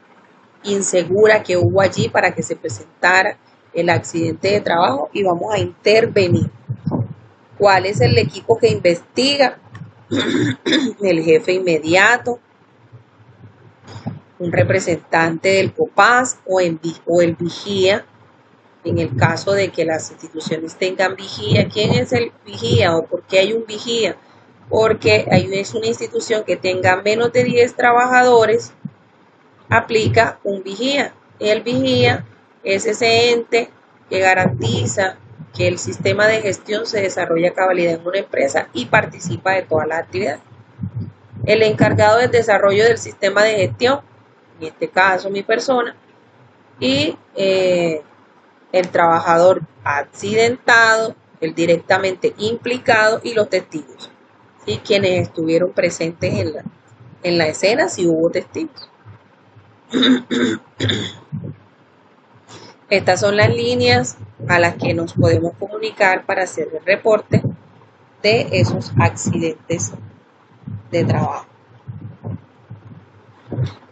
insegura que hubo allí para que se presentara el accidente de trabajo, y vamos a intervenir. ¿Cuál es el equipo que investiga? El jefe inmediato, un representante del COPAS o el vigía, en el caso de que las instituciones tengan vigía. ¿Quién es el vigía o por qué hay un vigía? Porque es una institución que tenga menos de 10 trabajadores, aplica un vigía. El vigía es ese ente que garantiza que el sistema de gestión se desarrolla a cabalidad en una empresa y participa de todas las actividades. El encargado del desarrollo del sistema de gestión, en este caso mi persona, y el trabajador accidentado, el directamente implicado y los testigos, ¿sí? Quienes estuvieron presentes en la escena, si hubo testigos. Estas son las líneas a las que nos podemos comunicar para hacer el reporte de esos accidentes de trabajo.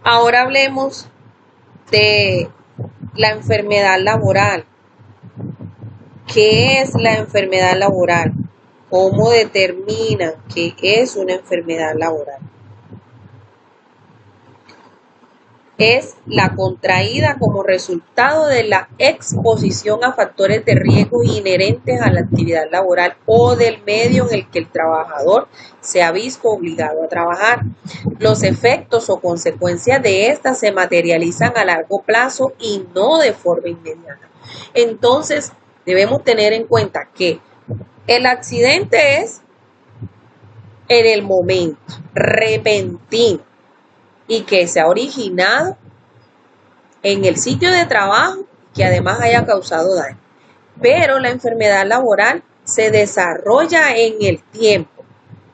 Ahora hablemos de la enfermedad laboral. ¿Qué es la enfermedad laboral? ¿Cómo determinan qué es una enfermedad laboral? Es la contraída como resultado de la exposición a factores de riesgo inherentes a la actividad laboral o del medio en el que el trabajador se ha visto obligado a trabajar. Los efectos o consecuencias de estas se materializan a largo plazo y no de forma inmediata. Entonces, debemos tener en cuenta que el accidente es en el momento, repentino, y que se ha originado en el sitio de trabajo, que además haya causado daño. Pero la enfermedad laboral se desarrolla en el tiempo,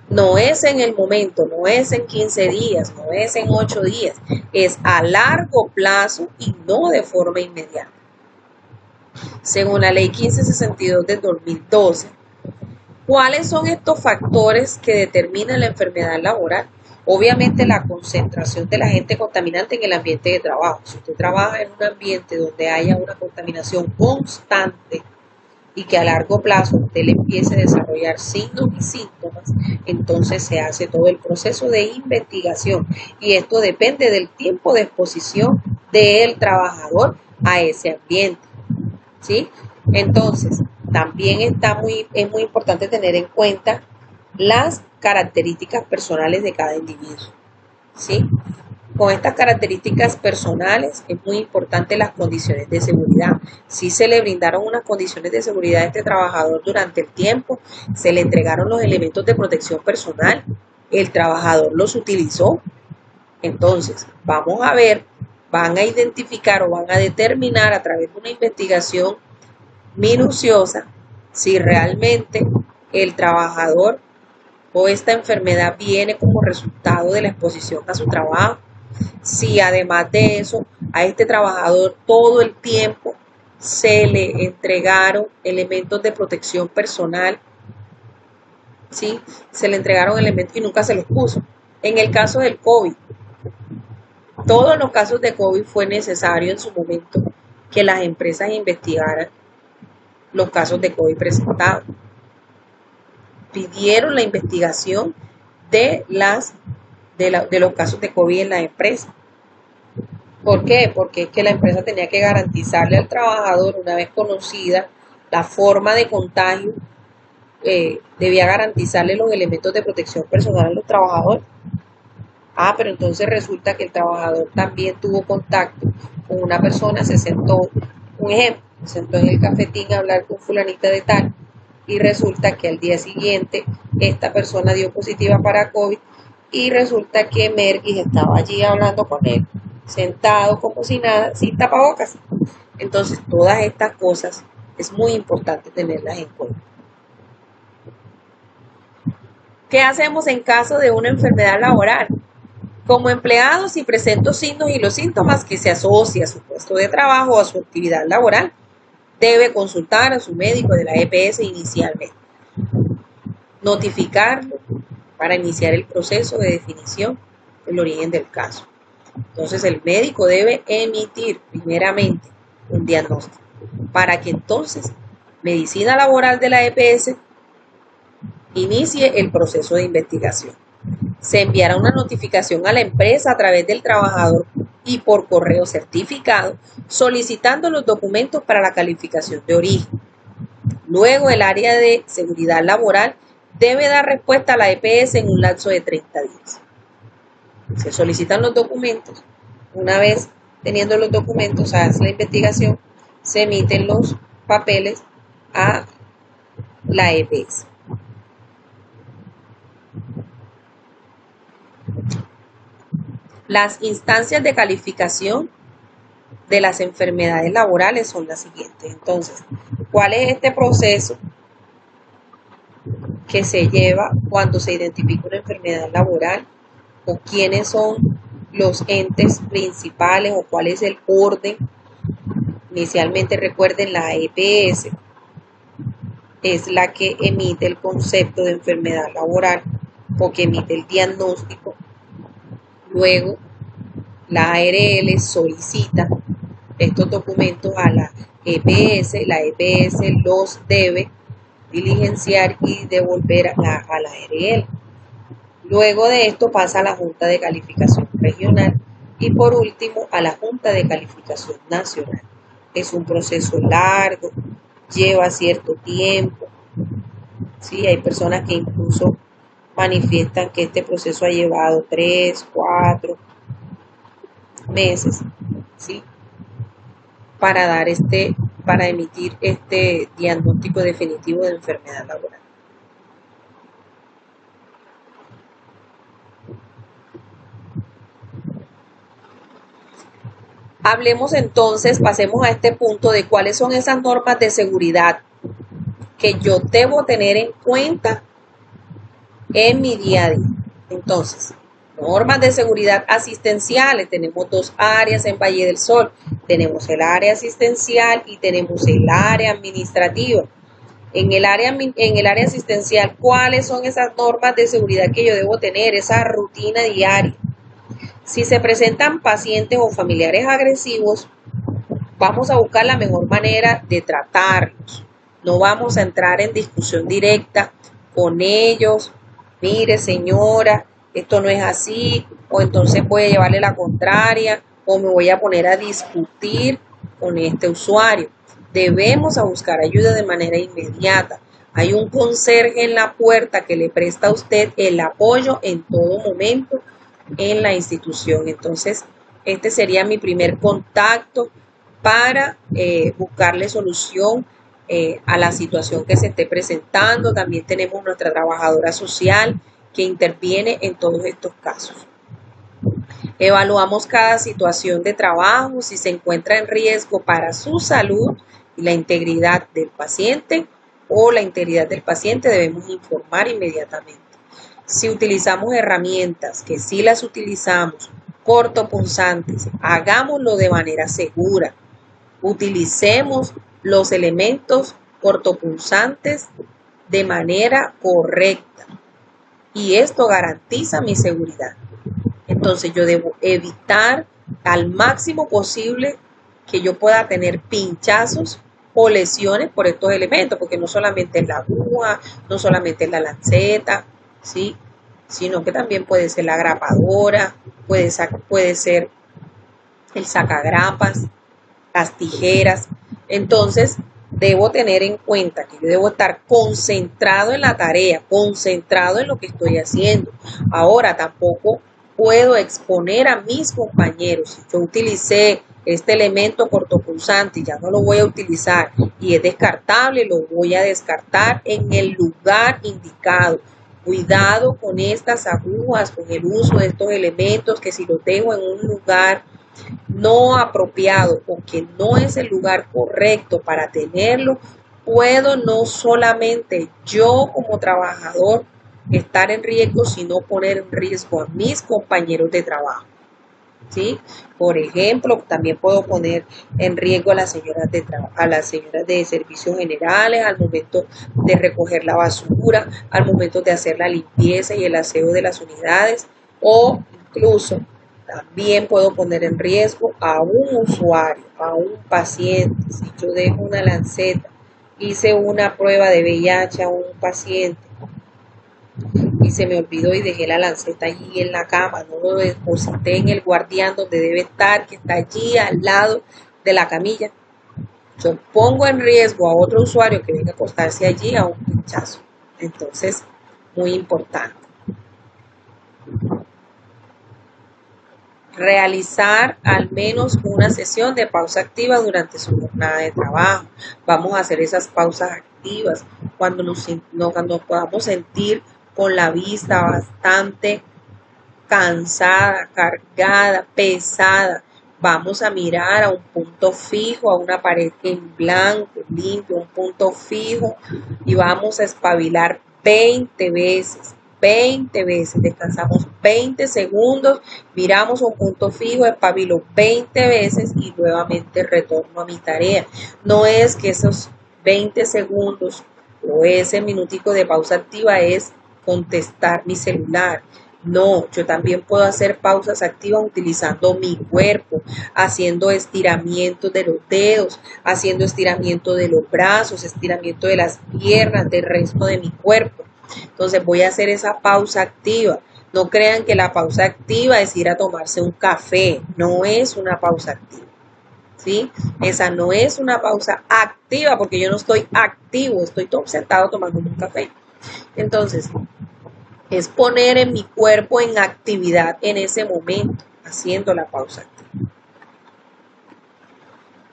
no es en el momento, no es en 15 días, no es en 8 días, es a largo plazo y no de forma inmediata. Según la ley 1562 del 2012, ¿cuáles son estos factores que determinan la enfermedad laboral? Obviamente la concentración del agente contaminante en el ambiente de trabajo. Si usted trabaja en un ambiente donde haya una contaminación constante y que a largo plazo usted le empiece a desarrollar signos y síntomas, entonces se hace todo el proceso de investigación y esto depende del tiempo de exposición del trabajador a ese ambiente, ¿sí? Entonces, también es muy importante tener en cuenta las características personales de cada individuo, ¿sí? Con estas características personales es muy importante las condiciones de seguridad. Si se le brindaron unas condiciones de seguridad a este trabajador durante el tiempo, se le entregaron los elementos de protección personal, el trabajador los utilizó. Entonces, vamos a ver, van a identificar o van a determinar a través de una investigación minuciosa si realmente el trabajador o esta enfermedad viene como resultado de la exposición a su trabajo. Si además de eso a este trabajador todo el tiempo se le entregaron elementos de protección personal, ¿sí? Se le entregaron elementos y nunca se los puso. En el caso del COVID, todos los casos de COVID fue necesario en su momento que las empresas investigaran los casos de COVID presentados. Pidieron la investigación de los casos de COVID en la empresa. ¿Por qué? Porque es que la empresa tenía que garantizarle al trabajador, una vez conocida la forma de contagio, debía garantizarle los elementos de protección personal a los trabajadores. Pero entonces resulta que el trabajador también tuvo contacto con una persona, se sentó, un ejemplo, se sentó en el cafetín a hablar con fulanita de tal, y resulta que al día siguiente esta persona dio positiva para COVID y resulta que Merguis estaba allí hablando con él, sentado como si nada, sin tapabocas. Entonces todas estas cosas es muy importante tenerlas en cuenta. ¿Qué hacemos en caso de una enfermedad laboral? Como empleado, si presento signos y los síntomas que se asocia a su puesto de trabajo o a su actividad laboral, debe consultar a su médico de la EPS inicialmente. Notificarlo para iniciar el proceso de definición del origen del caso. Entonces el médico debe emitir primeramente un diagnóstico para que entonces Medicina Laboral de la EPS inicie el proceso de investigación. Se enviará una notificación a la empresa a través del trabajador y por correo certificado, solicitando los documentos para la calificación de origen. Luego, el área de seguridad laboral debe dar respuesta a la EPS en un lapso de 30 días. Se solicitan los documentos. Una vez teniendo los documentos, se hace la investigación, se emiten los papeles a la EPS. Las instancias de calificación de las enfermedades laborales son las siguientes. Entonces, ¿cuál es este proceso que se lleva cuando se identifica una enfermedad laboral? ¿O quiénes son los entes principales o cuál es el orden? Inicialmente, recuerden, la EPS es la que emite el concepto de enfermedad laboral o que emite el diagnóstico. Luego, la ARL solicita estos documentos a la EPS, la EPS los debe diligenciar y devolver a la ARL. Luego de esto pasa a la Junta de Calificación Regional y por último a la Junta de Calificación Nacional. Es un proceso largo, lleva cierto tiempo. ¿Sí? Hay personas que incluso manifiestan que este proceso ha llevado 3, 4 meses, ¿sí? Para emitir este diagnóstico definitivo de enfermedad laboral. Hablemos entonces, pasemos a este punto de cuáles son esas normas de seguridad que yo debo tener en cuenta en mi día a día. Entonces, normas de seguridad asistenciales. Tenemos dos áreas en Valle del Sol. Tenemos el área asistencial y tenemos el área administrativa. En el área asistencial, ¿cuáles son esas normas de seguridad que yo debo tener? Esa rutina diaria. Si se presentan pacientes o familiares agresivos, vamos a buscar la mejor manera de tratarlos. No vamos a entrar en discusión directa con ellos. Mire, señora, esto no es así, o entonces voy a llevarle la contraria, o me voy a poner a discutir con este usuario. Debemos a buscar ayuda de manera inmediata. Hay un conserje en la puerta que le presta a usted el apoyo en todo momento en la institución. Entonces, este sería mi primer contacto para buscarle solución a la situación que se esté presentando. También tenemos nuestra trabajadora social que interviene en todos estos casos. Evaluamos cada situación de trabajo, si se encuentra en riesgo para su salud y la integridad del paciente o la integridad del paciente, debemos informar inmediatamente. Si utilizamos herramientas, que sí las utilizamos, cortopunzantes, hagámoslo de manera segura. Utilicemos los elementos cortopunzantes de manera correcta y esto garantiza mi seguridad. Entonces yo debo evitar al máximo posible que yo pueda tener pinchazos o lesiones por estos elementos, porque no solamente es la aguja, no solamente es la lanceta, ¿sí? Sino que también puede ser la grapadora, puede ser el sacagrapas, las tijeras. Entonces, debo tener en cuenta que yo debo estar concentrado en la tarea, concentrado en lo que estoy haciendo. Ahora, tampoco puedo exponer a mis compañeros. Si yo utilicé este elemento cortopunzante y ya no lo voy a utilizar y es descartable, lo voy a descartar en el lugar indicado. Cuidado con estas agujas, con el uso de estos elementos, que si los dejo en un lugar no apropiado o que no es el lugar correcto para tenerlo, puedo no solamente yo como trabajador estar en riesgo, sino poner en riesgo a mis compañeros de trabajo. ¿Sí? Por ejemplo, también puedo poner en riesgo a las señoras de servicios generales al momento de recoger la basura, al momento de hacer la limpieza y el aseo de las unidades, o incluso también puedo poner en riesgo a un usuario, a un paciente. Si yo dejo una lanceta, hice una prueba de VIH a un paciente y se me olvidó y dejé la lanceta allí en la cama, no lo deposité en el guardián donde debe estar, que está allí al lado de la camilla, yo pongo en riesgo a otro usuario que venga a acostarse allí a un pinchazo. Entonces, muy importante. Realizar al menos una sesión de pausa activa durante su jornada de trabajo. Vamos a hacer esas pausas activas cuando nos podamos sentir con la vista bastante cansada, cargada, pesada. Vamos a mirar a un punto fijo, a una pared en blanco, limpio, un punto fijo, y vamos a espabilar 20 veces. 20 veces, descansamos 20 segundos, miramos un punto fijo, espabilo 20 veces y nuevamente retorno a mi tarea. No es que esos 20 segundos o ese minutico de pausa activa es contestar mi celular. No, yo también puedo hacer pausas activas utilizando mi cuerpo, haciendo estiramientos de los dedos, haciendo estiramiento de los brazos, estiramiento de las piernas, del resto de mi cuerpo. Entonces voy a hacer esa pausa activa. No crean que la pausa activa es ir a tomarse un café, no es una pausa activa. ¿Sí? Esa no es una pausa activa porque yo no estoy activo, estoy todo sentado tomando un café. Entonces, es poner en mi cuerpo en actividad en ese momento, haciendo la pausa activa.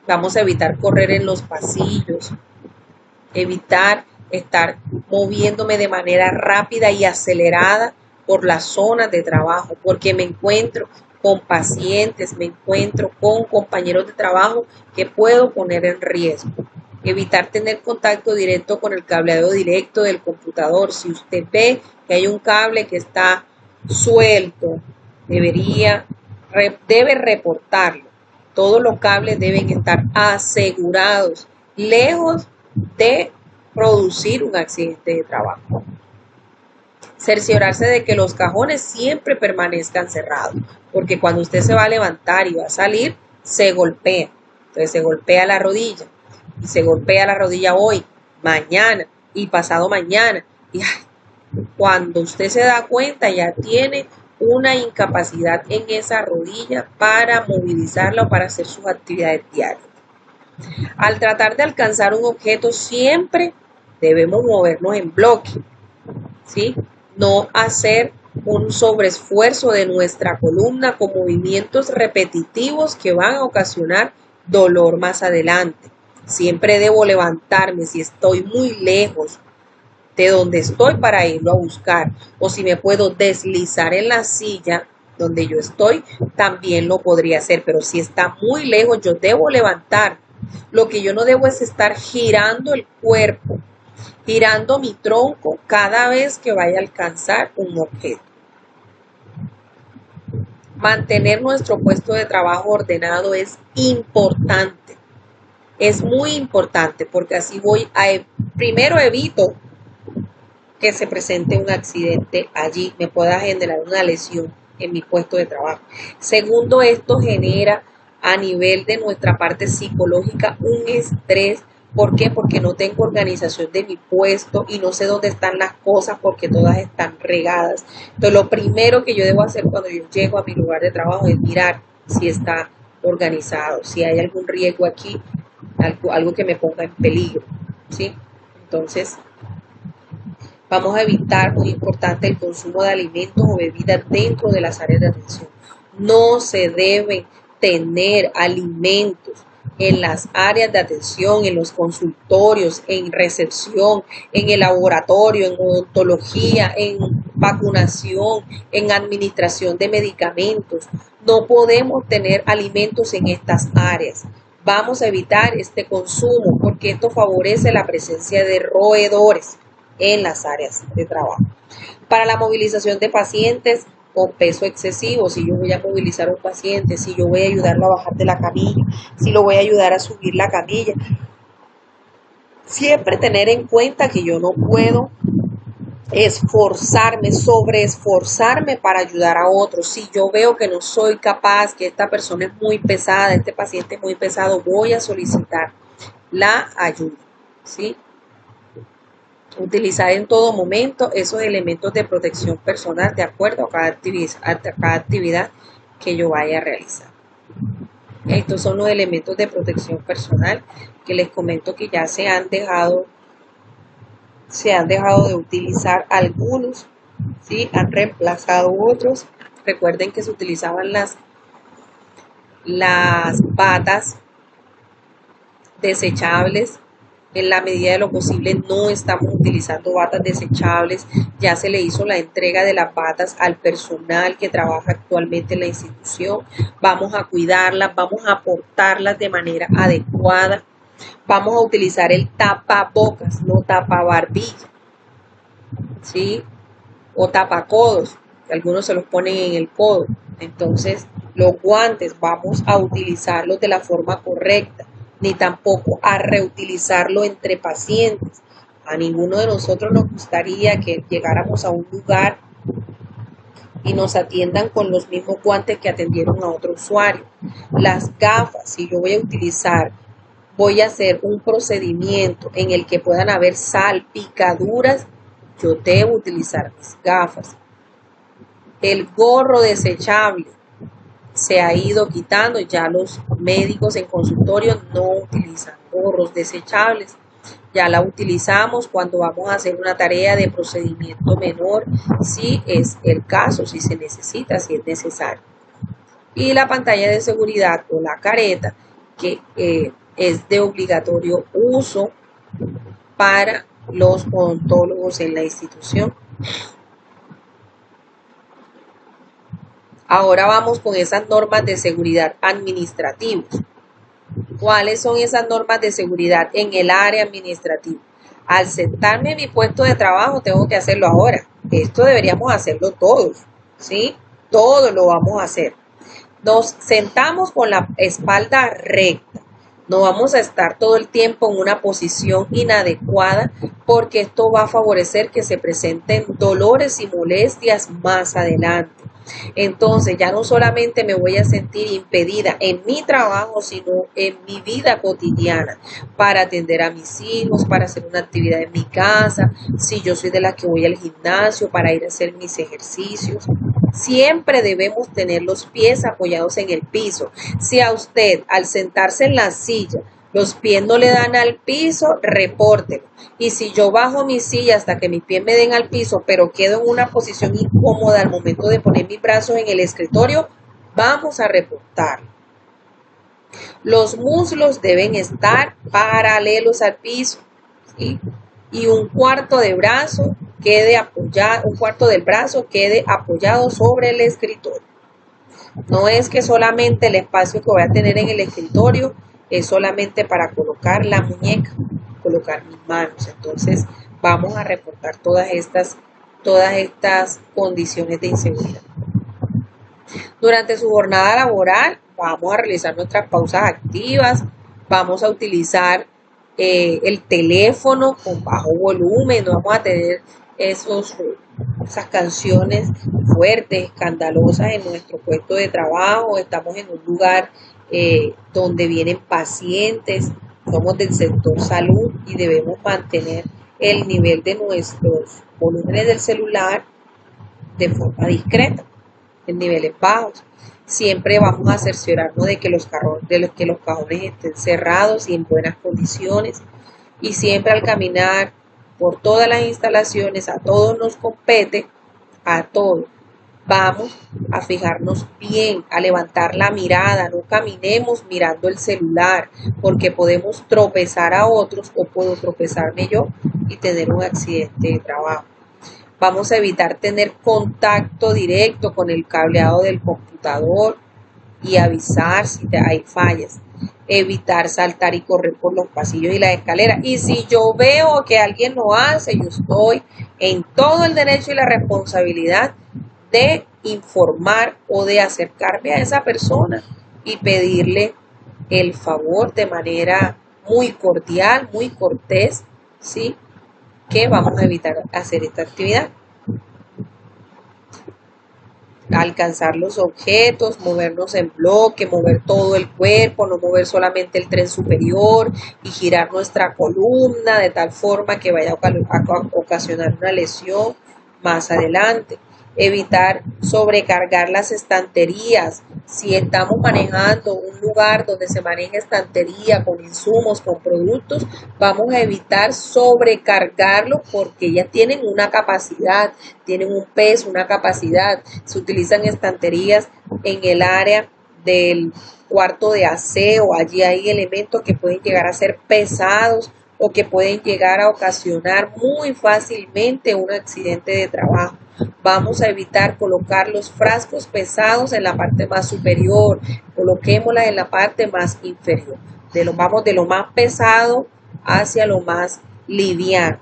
Vamos a evitar correr en los pasillos, evitar estar moviéndome de manera rápida y acelerada por las zonas de trabajo, porque me encuentro con pacientes, me encuentro con compañeros de trabajo que puedo poner en riesgo. Evitar tener contacto directo con el cableado directo del computador. Si usted ve que hay un cable que está suelto, debe reportarlo. Todos los cables deben estar asegurados, lejos de producir un accidente de trabajo. Cerciorarse de que los cajones siempre permanezcan cerrados, porque cuando usted se va a levantar y va a salir, se golpea. Entonces se golpea la rodilla, y se golpea la rodilla hoy, mañana y pasado mañana. Y cuando usted se da cuenta, ya tiene una incapacidad en esa rodilla para movilizarla o para hacer sus actividades diarias. Al tratar de alcanzar un objeto, siempre debemos movernos en bloque, ¿sí? No hacer un sobreesfuerzo de nuestra columna con movimientos repetitivos que van a ocasionar dolor más adelante. Siempre debo levantarme si estoy muy lejos de donde estoy para irlo a buscar, o si me puedo deslizar en la silla donde yo estoy, también lo podría hacer, pero si está muy lejos, yo debo levantar. Lo que yo no debo es estar girando el cuerpo, girando mi tronco cada vez que vaya a alcanzar un objeto. Mantener nuestro puesto de trabajo ordenado es importante. Es muy importante porque así primero evito que se presente un accidente allí, me pueda generar una lesión en mi puesto de trabajo. Segundo, esto genera a nivel de nuestra parte psicológica un estrés. ¿Por qué? Porque no tengo organización de mi puesto y no sé dónde están las cosas porque todas están regadas. Entonces, lo primero que yo debo hacer cuando yo llego a mi lugar de trabajo es mirar si está organizado, si hay algún riesgo aquí, algo que me ponga en peligro, ¿sí? Entonces, vamos a evitar, muy importante, el consumo de alimentos o bebidas dentro de las áreas de atención. No se deben tener alimentos en las áreas de atención, en los consultorios, en recepción, en el laboratorio, en odontología, en vacunación, en administración de medicamentos. No podemos tener alimentos en estas áreas. Vamos a evitar este consumo porque esto favorece la presencia de roedores en las áreas de trabajo. Para la movilización de pacientes con peso excesivo, si yo voy a movilizar a un paciente, si yo voy a ayudarlo a bajar de la camilla, si lo voy a ayudar a subir la camilla, siempre tener en cuenta que yo no puedo sobreesforzarme para ayudar a otros. Si yo veo que no soy capaz, que esta persona es muy pesada, este paciente es muy pesado, voy a solicitar la ayuda, ¿sí? Utilizar en todo momento esos elementos de protección personal de acuerdo a cada actividad que yo vaya a realizar. Estos son los elementos de protección personal que les comento que ya se han dejado de utilizar algunos, ¿sí? Han reemplazado otros. Recuerden que se utilizaban las batas desechables. En la medida de lo posible no estamos utilizando batas desechables, ya se le hizo la entrega de las batas al personal que trabaja actualmente en la institución, vamos a cuidarlas, vamos a portarlas de manera adecuada, vamos a utilizar el tapabocas, no tapabarbilla, ¿sí? O tapacodos, que algunos se los ponen en el codo. Entonces, los guantes vamos a utilizarlos de la forma correcta, ni tampoco a reutilizarlo entre pacientes. A ninguno de nosotros nos gustaría que llegáramos a un lugar y nos atiendan con los mismos guantes que atendieron a otro usuario. Las gafas, si yo voy a hacer un procedimiento en el que puedan haber salpicaduras, yo debo utilizar mis gafas. El gorro desechable se ha ido quitando, ya los médicos en consultorio no utilizan gorros desechables, ya la utilizamos cuando vamos a hacer una tarea de procedimiento menor, si es el caso, si se necesita, si es necesario. Y la pantalla de seguridad o la careta, que es de obligatorio uso para los odontólogos en la institución. Ahora vamos con esas normas de seguridad administrativas. ¿Cuáles son esas normas de seguridad en el área administrativa? Al sentarme en mi puesto de trabajo tengo que hacerlo ahora. Esto deberíamos hacerlo todos, ¿sí? Todos lo vamos a hacer. Nos sentamos con la espalda recta. No vamos a estar todo el tiempo en una posición inadecuada porque esto va a favorecer que se presenten dolores y molestias más adelante. Entonces ya no solamente me voy a sentir impedida en mi trabajo, sino en mi vida cotidiana para atender a mis hijos, para hacer una actividad en mi casa, si yo soy de la que voy al gimnasio para ir a hacer mis ejercicios. Siempre debemos tener los pies apoyados en el piso. Si a usted al sentarse en la silla los pies no le dan al piso, repórtelo. Y si yo bajo mi silla hasta que mis pies me den al piso, pero quedo en una posición incómoda al momento de poner mis brazos en el escritorio, vamos a reportarlo. Los muslos deben estar paralelos al piso, ¿sí? Y un cuarto del brazo quede apoyado sobre el escritorio. No es que solamente el espacio que voy a tener en el escritorio es solamente para colocar la muñeca, colocar mis manos. Entonces vamos a reportar todas estas condiciones de inseguridad. Durante su jornada laboral vamos a realizar nuestras pausas activas, vamos a utilizar el teléfono con bajo volumen, no vamos a tener esas canciones fuertes, escandalosas en nuestro puesto de trabajo. Estamos en un lugar donde vienen pacientes, somos del sector salud y debemos mantener el nivel de nuestros volúmenes del celular de forma discreta, en niveles bajos. Siempre vamos a cerciorarnos de que los cajones estén cerrados y en buenas condiciones. Y siempre al caminar por todas las instalaciones, a todos nos compete, a todos. Vamos a fijarnos bien, a levantar la mirada, no caminemos mirando el celular, porque podemos tropezar a otros o puedo tropezarme yo y tener un accidente de trabajo. Vamos a evitar tener contacto directo con el cableado del computador y avisar si hay fallas. Evitar saltar y correr por los pasillos y las escaleras. Y si yo veo que alguien lo hace, yo estoy en todo el derecho y la responsabilidad de informar o de acercarme a esa persona y pedirle el favor de manera muy cordial, muy cortés, ¿sí? Que vamos a evitar hacer esta actividad. Alcanzar los objetos, movernos en bloque, mover todo el cuerpo, no mover solamente el tren superior y girar nuestra columna de tal forma que vaya a ocasionar una lesión más adelante. Evitar sobrecargar las estanterías. Si estamos manejando un lugar donde se maneja estantería con insumos, con productos, vamos a evitar sobrecargarlo porque ellas tienen una capacidad, tienen un peso, una capacidad. Se utilizan estanterías en el área del cuarto de aseo. Allí hay elementos que pueden llegar a ser pesados o que pueden llegar a ocasionar muy fácilmente un accidente de trabajo. Vamos a evitar colocar los frascos pesados en la parte más superior, coloquémoslas en la parte más inferior. Vamos de lo más pesado hacia lo más liviano.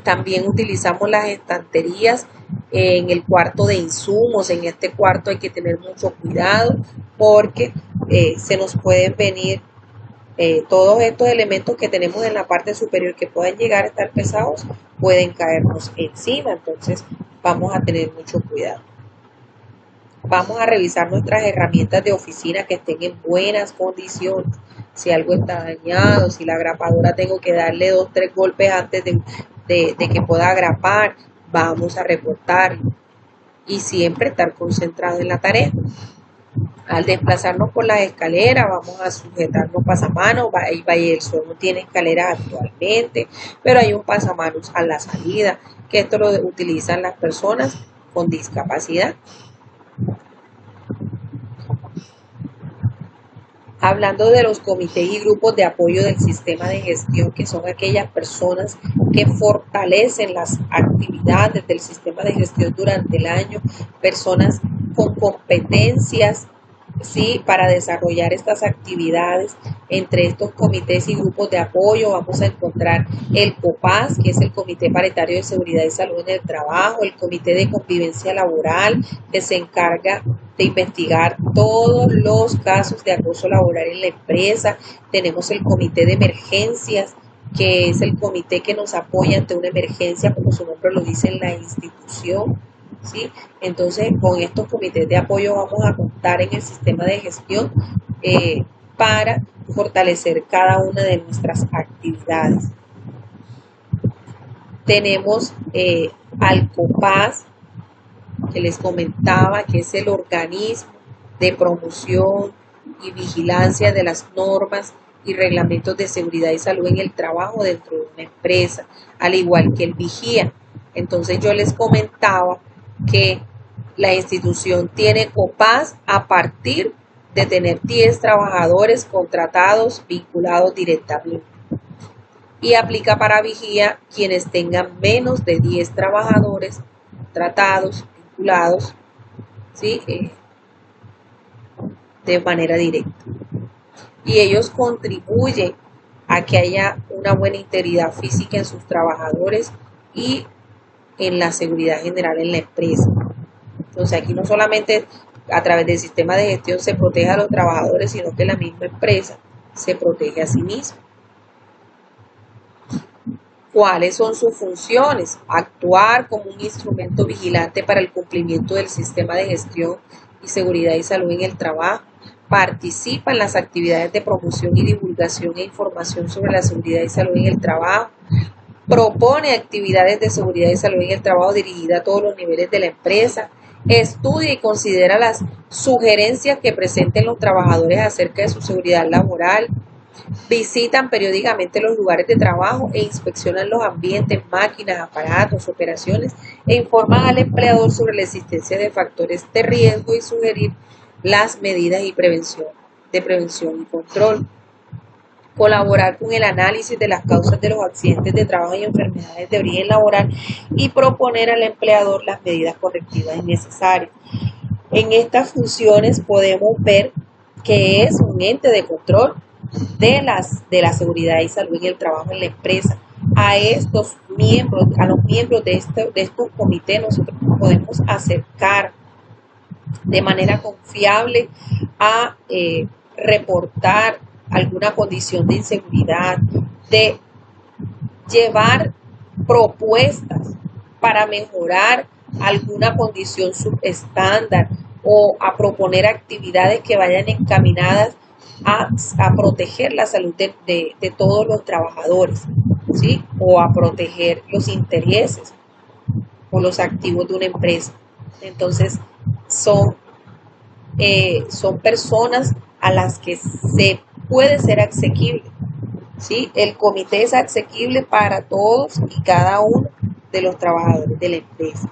También utilizamos las estanterías en el cuarto de insumos. En este cuarto hay que tener mucho cuidado porque se nos pueden venir todos estos elementos que tenemos en la parte superior que pueden llegar a estar pesados, pueden caernos encima. Entonces vamos a tener mucho cuidado. Vamos a revisar nuestras herramientas de oficina que estén en buenas condiciones. Si algo está dañado, si la grapadora tengo que darle 2 o 3 golpes antes de que pueda grapar, vamos a reportarlo. Y siempre estar concentrado en la tarea. Al desplazarnos por las escaleras, vamos a sujetarnos pasamanos. Valle del Sol no tiene escaleras actualmente, pero hay un pasamanos a la salida, que esto lo utilizan las personas con discapacidad. Hablando de los comités y grupos de apoyo del sistema de gestión, que son aquellas personas que fortalecen las actividades del sistema de gestión durante el año, personas con competencias, ¿sí?, para desarrollar estas actividades. Entre estos comités y grupos de apoyo vamos a encontrar el COPAS, que es el Comité Paritario de Seguridad y Salud en el Trabajo, el Comité de Convivencia Laboral, que se encarga de investigar todos los casos de acoso laboral en la empresa. Tenemos el Comité de Emergencias, que es el comité que nos apoya ante una emergencia, como su nombre lo dice, en la institución, ¿sí? Entonces, con estos comités de apoyo vamos a contar en el sistema de gestión para fortalecer cada una de nuestras actividades. Tenemos al COPAS, que les comentaba, que es el organismo de promoción y vigilancia de las normas y reglamentos de seguridad y salud en el trabajo dentro de una empresa, al igual que el vigía. Entonces yo les comentaba que la institución tiene COPAS a partir de tener 10 trabajadores contratados vinculados directamente, y aplica para vigía quienes tengan menos de 10 trabajadores tratados, vinculados, ¿sí?, de manera directa. Y ellos contribuyen a que haya una buena integridad física en sus trabajadores y en la seguridad general en la empresa. Entonces aquí no solamente a través del sistema de gestión se protege a los trabajadores, sino que la misma empresa se protege a sí misma. ¿Cuáles son sus funciones? Actuar como un instrumento vigilante para el cumplimiento del sistema de gestión y seguridad y salud en el trabajo. Participa en las actividades de promoción y divulgación e información sobre la seguridad y salud en el trabajo. Propone actividades de seguridad y salud en el trabajo dirigidas a todos los niveles de la empresa. Estudia y considera las sugerencias que presenten los trabajadores acerca de su seguridad laboral. Visitan periódicamente los lugares de trabajo e inspeccionan los ambientes, máquinas, aparatos, operaciones, e informan al empleador sobre la existencia de factores de riesgo y sugerir las medidas de prevención y control. Colaborar con el análisis de las causas de los accidentes de trabajo y enfermedades de origen laboral y proponer al empleador las medidas correctivas necesarias. En estas funciones podemos ver que es un ente de control de la seguridad y salud en el trabajo en la empresa. A los miembros de estos comités nosotros nos podemos acercar de manera confiable a reportar alguna condición de inseguridad, de llevar propuestas para mejorar alguna condición subestándar o a proponer actividades que vayan encaminadas a proteger la salud de todos los trabajadores, ¿sí?, o a proteger los intereses o los activos de una empresa. Entonces, son personas a las que se puede ser asequible, ¿sí? El comité es asequible para todos y cada uno de los trabajadores de la empresa.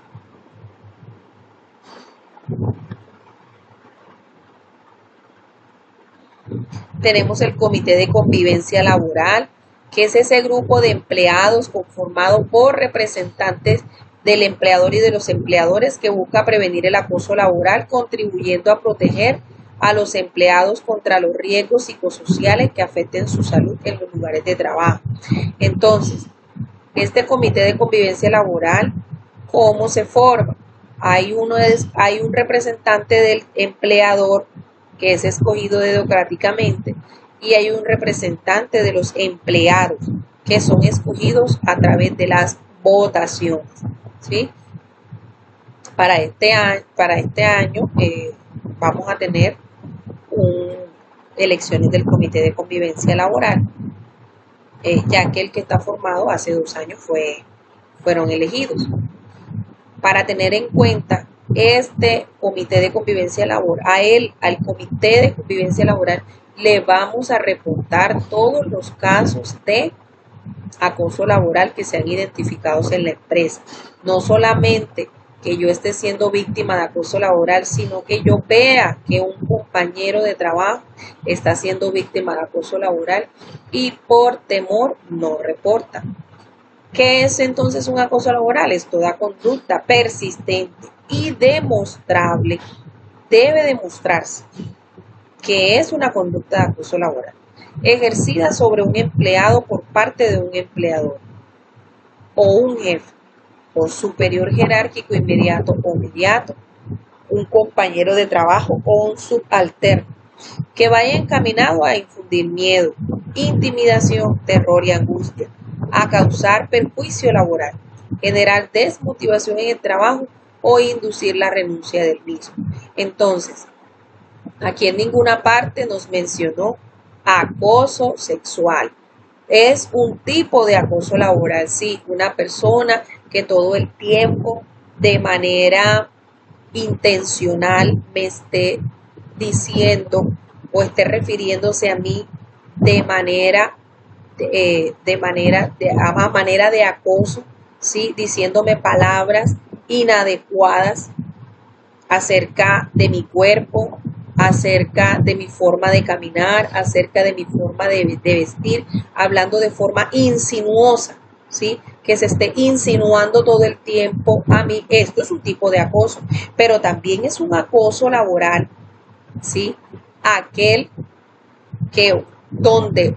Tenemos el Comité de Convivencia Laboral, que es ese grupo de empleados conformado por representantes del empleador y de los empleadores que busca prevenir el acoso laboral, contribuyendo a proteger a los empleados contra los riesgos psicosociales que afecten su salud en los lugares de trabajo. Entonces, este Comité de Convivencia Laboral, ¿cómo se forma? Hay un representante del empleador que es escogido democráticamente y hay un representante de los empleados que son escogidos a través de las votaciones, ¿sí? Para este año vamos a tener elecciones del Comité de Convivencia Laboral, ya que el que está formado hace 2 años fueron elegidos. Para tener en cuenta este Comité de Convivencia Laboral, al Comité de Convivencia Laboral, le vamos a reportar todos los casos de acoso laboral que sean identificados en la empresa. No solamente que yo esté siendo víctima de acoso laboral, sino que yo vea que un compañero de trabajo está siendo víctima de acoso laboral y por temor no reporta. ¿Qué es entonces un acoso laboral? Es toda conducta persistente y demostrable, debe demostrarse que es una conducta de acoso laboral, ejercida sobre un empleado por parte de un empleador o un jefe o superior jerárquico inmediato o mediato, un compañero de trabajo o un subalterno, que vaya encaminado a infundir miedo, intimidación, terror y angustia, a causar perjuicio laboral, generar desmotivación en el trabajo o inducir la renuncia del mismo. Entonces, aquí en ninguna parte nos mencionó acoso sexual. Es un tipo de acoso laboral, sí, una persona que todo el tiempo de manera intencional me esté diciendo o esté refiriéndose a mí de manera de acoso, ¿sí? Diciéndome palabras inadecuadas acerca de mi cuerpo, acerca de mi forma de caminar, acerca de mi forma de vestir, hablando de forma insinuosa, ¿sí? Que se esté insinuando todo el tiempo a mí. Esto es un tipo de acoso, pero también es un acoso laboral, ¿sí? Aquel que donde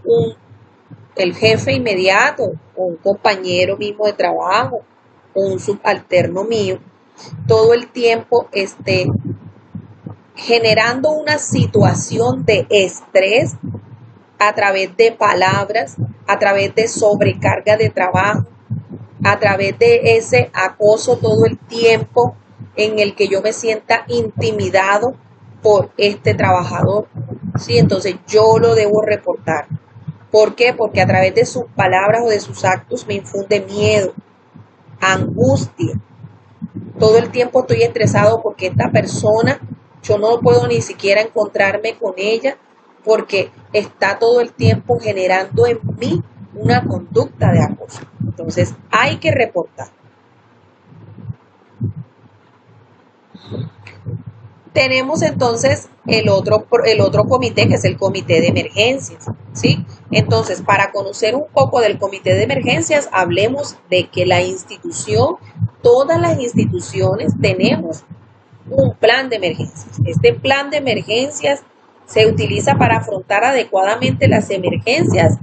el jefe inmediato o un compañero mismo de trabajo o un subalterno mío todo el tiempo esté generando una situación de estrés a través de palabras, a través de sobrecarga de trabajo, a través de ese acoso todo el tiempo en el que yo me sienta intimidado por este trabajador, ¿sí? Entonces yo lo debo reportar. ¿Por qué? Porque a través de sus palabras o de sus actos me infunde miedo, angustia. Todo el tiempo estoy estresado porque esta persona, yo no puedo ni siquiera encontrarme con ella porque está todo el tiempo generando en mí una conducta de acoso. Entonces hay que reportar. Tenemos entonces el otro comité, que es el comité de emergencias, ¿sí? Entonces, para conocer un poco del comité de emergencias, hablemos de que la institución, todas las instituciones tenemos un plan de emergencias. Este plan de emergencias se utiliza para afrontar adecuadamente las emergencias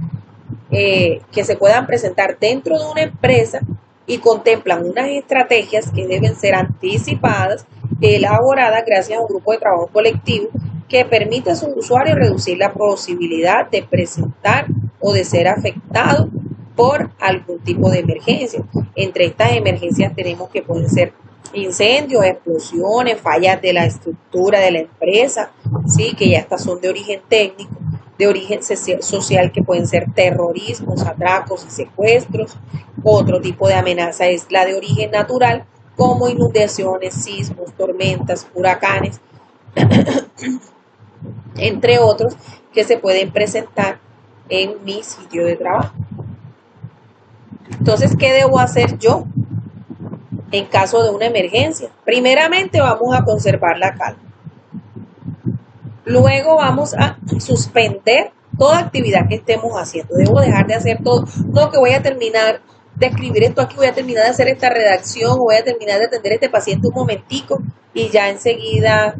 que se puedan presentar dentro de una empresa y contemplan unas estrategias que deben ser anticipadas, elaboradas gracias a un grupo de trabajo colectivo que permite a sus usuarios reducir la posibilidad de presentar o de ser afectado por algún tipo de emergencia. Entre estas emergencias tenemos que pueden ser incendios, explosiones, fallas de la estructura de la empresa, ¿sí? Que ya estas son de origen técnico, de origen social, que pueden ser terrorismos, atracos y secuestros. Otro tipo de amenaza es la de origen natural, como inundaciones, sismos, tormentas, huracanes, entre otros, que se pueden presentar en mi sitio de trabajo. Entonces, ¿qué debo hacer yo en caso de una emergencia? Primeramente vamos a conservar la calma. Luego vamos a suspender toda actividad que estemos haciendo. Debo dejar de hacer todo. No, que voy a terminar de escribir esto aquí, voy a terminar de hacer esta redacción, voy a terminar de atender a este paciente un momentico y ya enseguida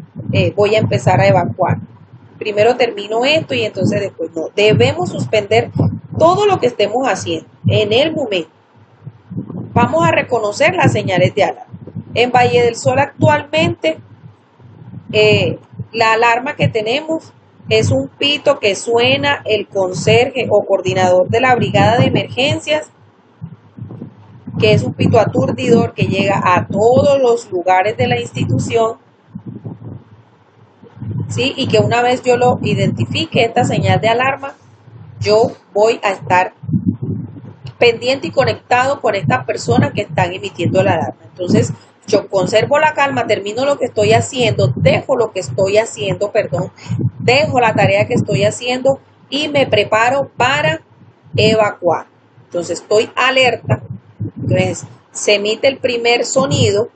voy a empezar a evacuar. Primero termino esto y entonces después no. Debemos suspender todo lo que estemos haciendo en el momento. Vamos a reconocer las señales de alarma. En Valle del Sol actualmente la alarma que tenemos es un pito que suena el conserje o coordinador de la brigada de emergencias que es un pito aturdidor que llega a todos los lugares de la institución, ¿sí? Y que una vez yo lo identifique, esta señal de alarma, yo voy a estar pendiente y conectado con estas personas que están emitiendo la alarma. Entonces, yo conservo la calma, termino lo que estoy haciendo, dejo lo que estoy haciendo, dejo la tarea que estoy haciendo y me preparo para evacuar. Entonces, estoy alerta. Entonces, se emite el primer sonido,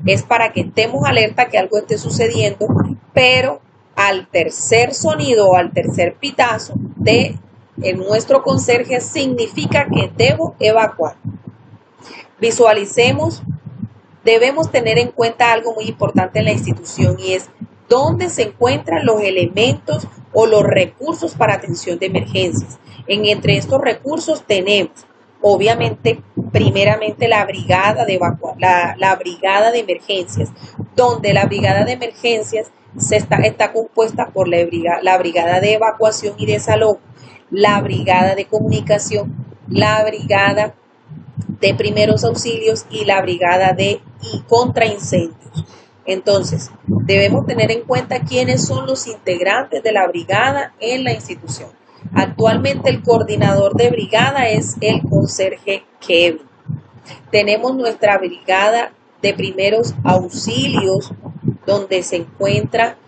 es para que estemos alerta que algo esté sucediendo, pero al tercer sonido o al tercer pitazo de nuestro conserje significa que debo evacuar. Visualicemos, debemos tener en cuenta algo muy importante en la institución y es dónde se encuentran los elementos o los recursos para atención de emergencias. Entre estos recursos tenemos, obviamente, primeramente la brigada de la brigada de emergencias, donde la brigada de emergencias está compuesta por la brigada de evacuación y desalojo, la brigada de comunicación, la brigada de primeros auxilios y la brigada de contraincendios. Entonces, debemos tener en cuenta quiénes son los integrantes de la brigada en la institución. Actualmente el coordinador de brigada es el conserje Kevin. Tenemos nuestra brigada de primeros auxilios, donde se encuentra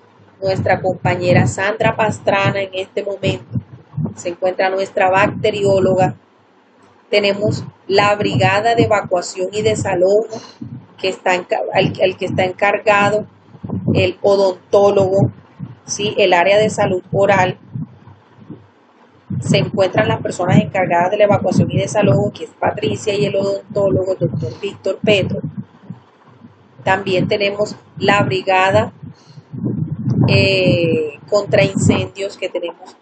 nuestra compañera Sandra Pastrana en este momento. Se encuentra nuestra bacterióloga. Tenemos la brigada de evacuación y desalojo, que está el que está encargado, el odontólogo, ¿sí? El área de salud oral. Se encuentran las personas encargadas de la evacuación y desalojo, que es Patricia, y el odontólogo, el doctor Víctor Petro. También tenemos la brigada contra incendios, que tenemos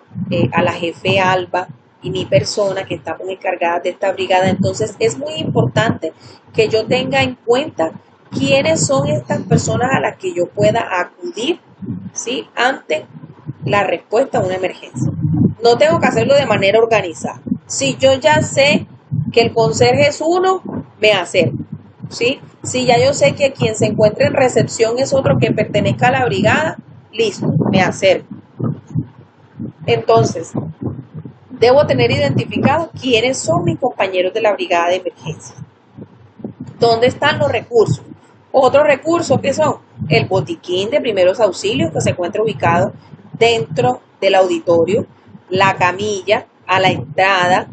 a la jefe Alba y mi persona, que estamos encargadas de esta brigada. Entonces es muy importante que yo tenga en cuenta quiénes son estas personas a las que yo pueda acudir, ¿sí? Ante la respuesta a una emergencia. No tengo que hacerlo de manera organizada. Si yo ya sé que el conserje es uno, me acerco, ¿sí? Si ya yo sé que quien se encuentra en recepción es otro que pertenezca a la brigada, listo, me acerco. Entonces, debo tener identificado quiénes son mis compañeros de la brigada de emergencia. ¿Dónde están los recursos? Otros recursos que son el botiquín de primeros auxilios, que se encuentra ubicado dentro del auditorio, la camilla a la entrada,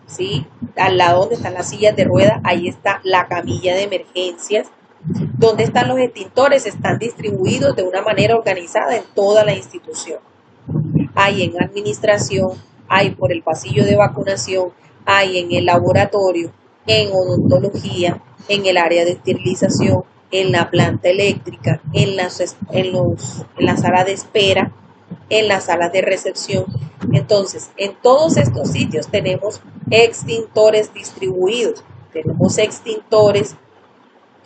¿sí? Al lado donde están las sillas de ruedas, ahí está la camilla de emergencias. ¿Dónde están los extintores? Están distribuidos de una manera organizada en toda la institución. Hay en administración, hay por el pasillo de vacunación, hay en el laboratorio, en odontología, en el área de esterilización, en la planta eléctrica, en la sala de espera, en las salas de recepción. Entonces, en todos estos sitios tenemos extintores distribuidos. Tenemos extintores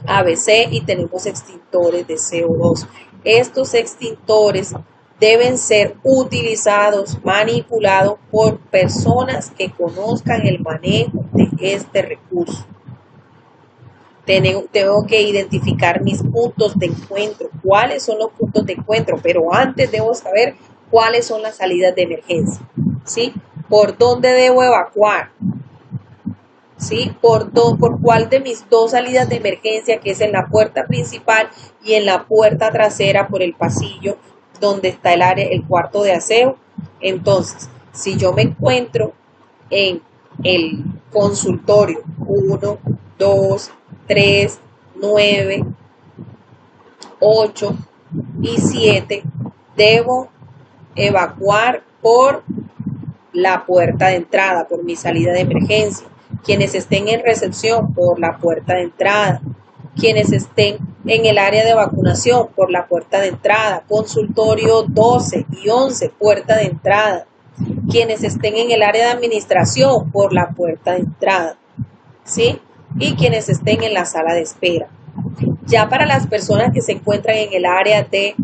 ABC y tenemos extintores de CO2. Estos extintores deben ser utilizados, manipulados por personas que conozcan el manejo de este recurso. Tengo que identificar mis puntos de encuentro, cuáles son los puntos de encuentro, pero antes debo saber cuáles son las salidas de emergencia, ¿sí? ¿Por dónde debo evacuar? ¿Sí? ¿Por cuál de mis dos salidas de emergencia, que es en la puerta principal y en la puerta trasera por el pasillo donde está el cuarto de aseo? Entonces, si yo me encuentro en el consultorio 1, 2, 3, 9, 8 y 7, debo evacuar por la puerta de entrada, por mi salida de emergencia. Quienes estén en recepción, por la puerta de entrada. Quienes estén en el área de vacunación, por la puerta de entrada. Consultorio 12 y 11, puerta de entrada. Quienes estén en el área de administración, por la puerta de entrada, ¿sí? Y quienes estén en la sala de espera. Ya para las personas que se encuentran en el área de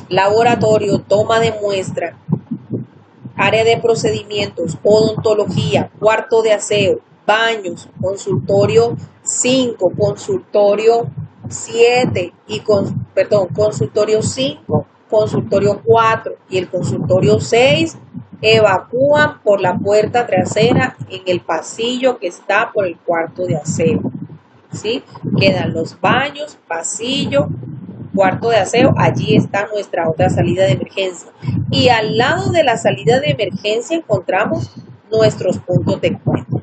laboratorio, toma de muestra, área de procedimientos, odontología, cuarto de aseo, baños, consultorio 5, consultorio 7 y consultorio 5, consultorio 4 y el consultorio 6 evacúan por la puerta trasera en el pasillo que está por el cuarto de aseo. ¿Sí? Quedan los baños, pasillo, cuarto de aseo, allí está nuestra otra salida de emergencia. Y al lado de la salida de emergencia encontramos nuestros puntos de encuentro.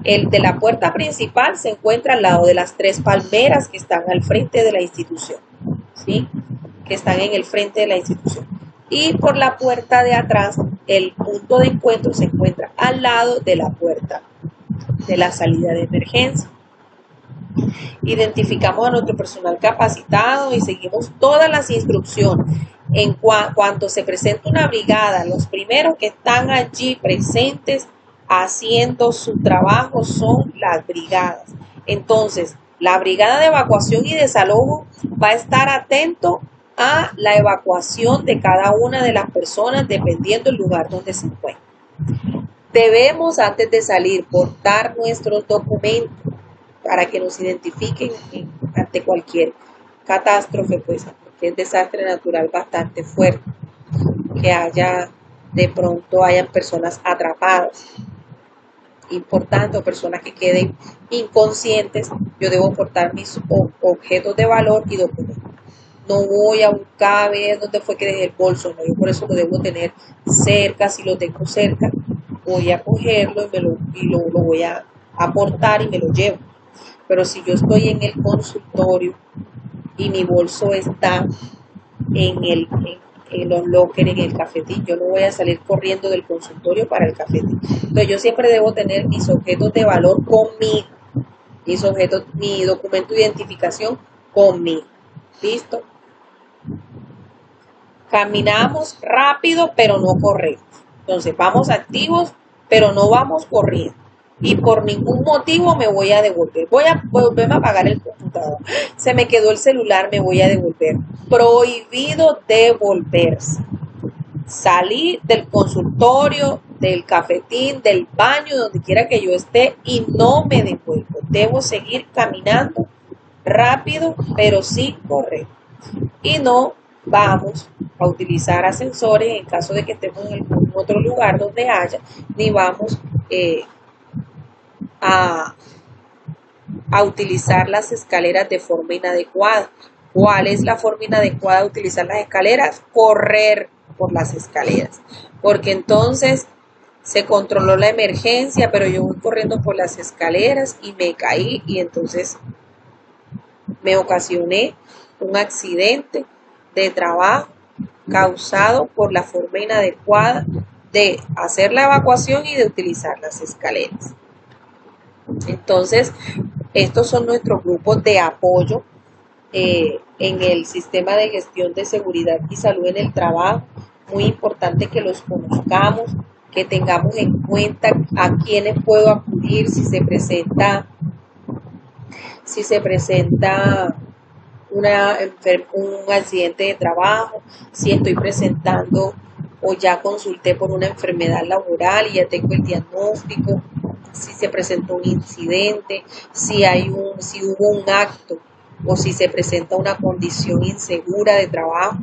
El de la puerta principal se encuentra al lado de las 3 palmeras que están al frente de la institución, ¿sí? Que están en el frente de la institución. Y por la puerta de atrás, el punto de encuentro se encuentra al lado de la puerta de la salida de emergencia. Identificamos a nuestro personal capacitado y seguimos todas las instrucciones. En cuanto se presenta una brigada, los primeros que están allí presentes haciendo su trabajo son las brigadas. Entonces, la brigada de evacuación y desalojo va a estar atento a la evacuación de cada una de las personas dependiendo del lugar donde se encuentre. Debemos, antes de salir, portar nuestros documentos para que nos identifiquen ante cualquier catástrofe, pues, cualquier desastre natural bastante fuerte, que haya, de pronto hayan personas atrapadas, importante, o personas que queden inconscientes. Yo debo portar mis objetos de valor y documentos. No voy a buscar a ver dónde fue que dejé el bolso, no, yo por eso lo debo tener cerca. Si lo tengo cerca, voy a cogerlo y lo voy a aportar y me lo llevo. Pero si yo estoy en el consultorio y mi bolso está en los lockers, en el cafetín, yo no voy a salir corriendo del consultorio para el cafetín. Entonces yo siempre debo tener mis objetos de valor conmigo, mi documento de identificación conmigo. ¿Listo? Caminamos rápido, pero no corremos. Entonces vamos activos, pero no vamos corriendo. Y por ningún motivo me voy a devolver. Voy a volverme a apagar el computador. Se me quedó el celular, me voy a devolver. Prohibido devolverse. Salir del consultorio, del cafetín, del baño, donde quiera que yo esté, y no me devuelvo. Debo seguir caminando rápido, pero sin correr. Y no vamos a utilizar ascensores en caso de que estemos en algún otro lugar donde haya, ni vamos a utilizar las escaleras de forma inadecuada. ¿Cuál es la forma inadecuada de utilizar las escaleras? Correr por las escaleras, porque entonces se controló la emergencia, pero yo voy corriendo por las escaleras y me caí y entonces me ocasioné un accidente de trabajo causado por la forma inadecuada de hacer la evacuación y de utilizar las escaleras. Entonces, estos son nuestros grupos de apoyo en el sistema de gestión de seguridad y salud en el trabajo. Muy importante que los conozcamos, que tengamos en cuenta a quiénes puedo acudir si se presenta un accidente de trabajo, si estoy presentando o ya consulté por una enfermedad laboral y ya tengo el diagnóstico, si se presentó un incidente, si hubo un acto o si se presenta una condición insegura de trabajo,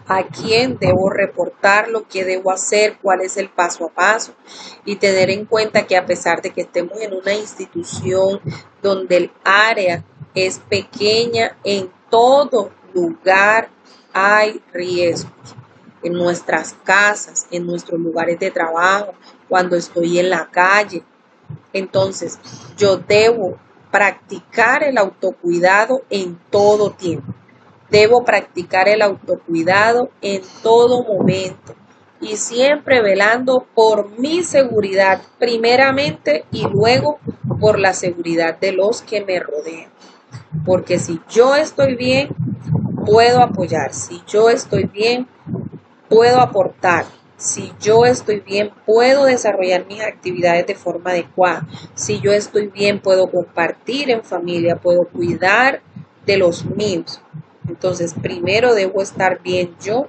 a quién debo reportarlo, qué debo hacer, cuál es el paso a paso, y tener en cuenta que a pesar de que estemos en una institución donde el área es pequeña, en todo lugar hay riesgos. En nuestras casas, en nuestros lugares de trabajo, cuando estoy en la calle. Entonces, yo debo practicar el autocuidado en todo tiempo. Debo practicar el autocuidado en todo momento y siempre velando por mi seguridad primeramente y luego por la seguridad de los que me rodean. Porque si yo estoy bien, puedo apoyar. Si yo estoy bien, puedo aportar. Si yo estoy bien, puedo desarrollar mis actividades de forma adecuada. Si yo estoy bien, puedo compartir en familia, puedo cuidar de los míos. Entonces, primero debo estar bien yo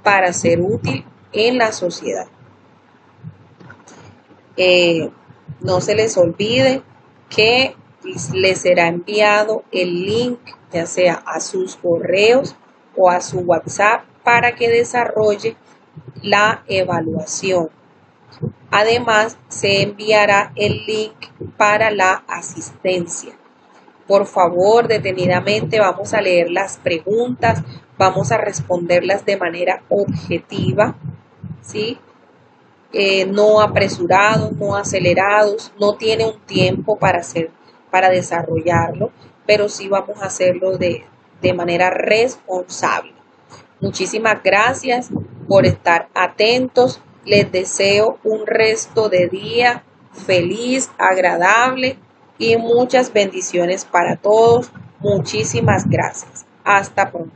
para ser útil en la sociedad. No se les olvide que les será enviado el link, ya sea a sus correos o a su WhatsApp, para que desarrolle la evaluación. Además, se enviará el link para la asistencia. Por favor, detenidamente vamos a leer las preguntas, vamos a responderlas de manera objetiva, ¿sí? No apresurados, no acelerados, no tiene un tiempo para desarrollarlo, pero sí vamos a hacerlo de manera responsable. Muchísimas gracias por estar atentos. Les deseo un resto de día feliz, agradable y muchas bendiciones para todos. Muchísimas gracias. Hasta pronto.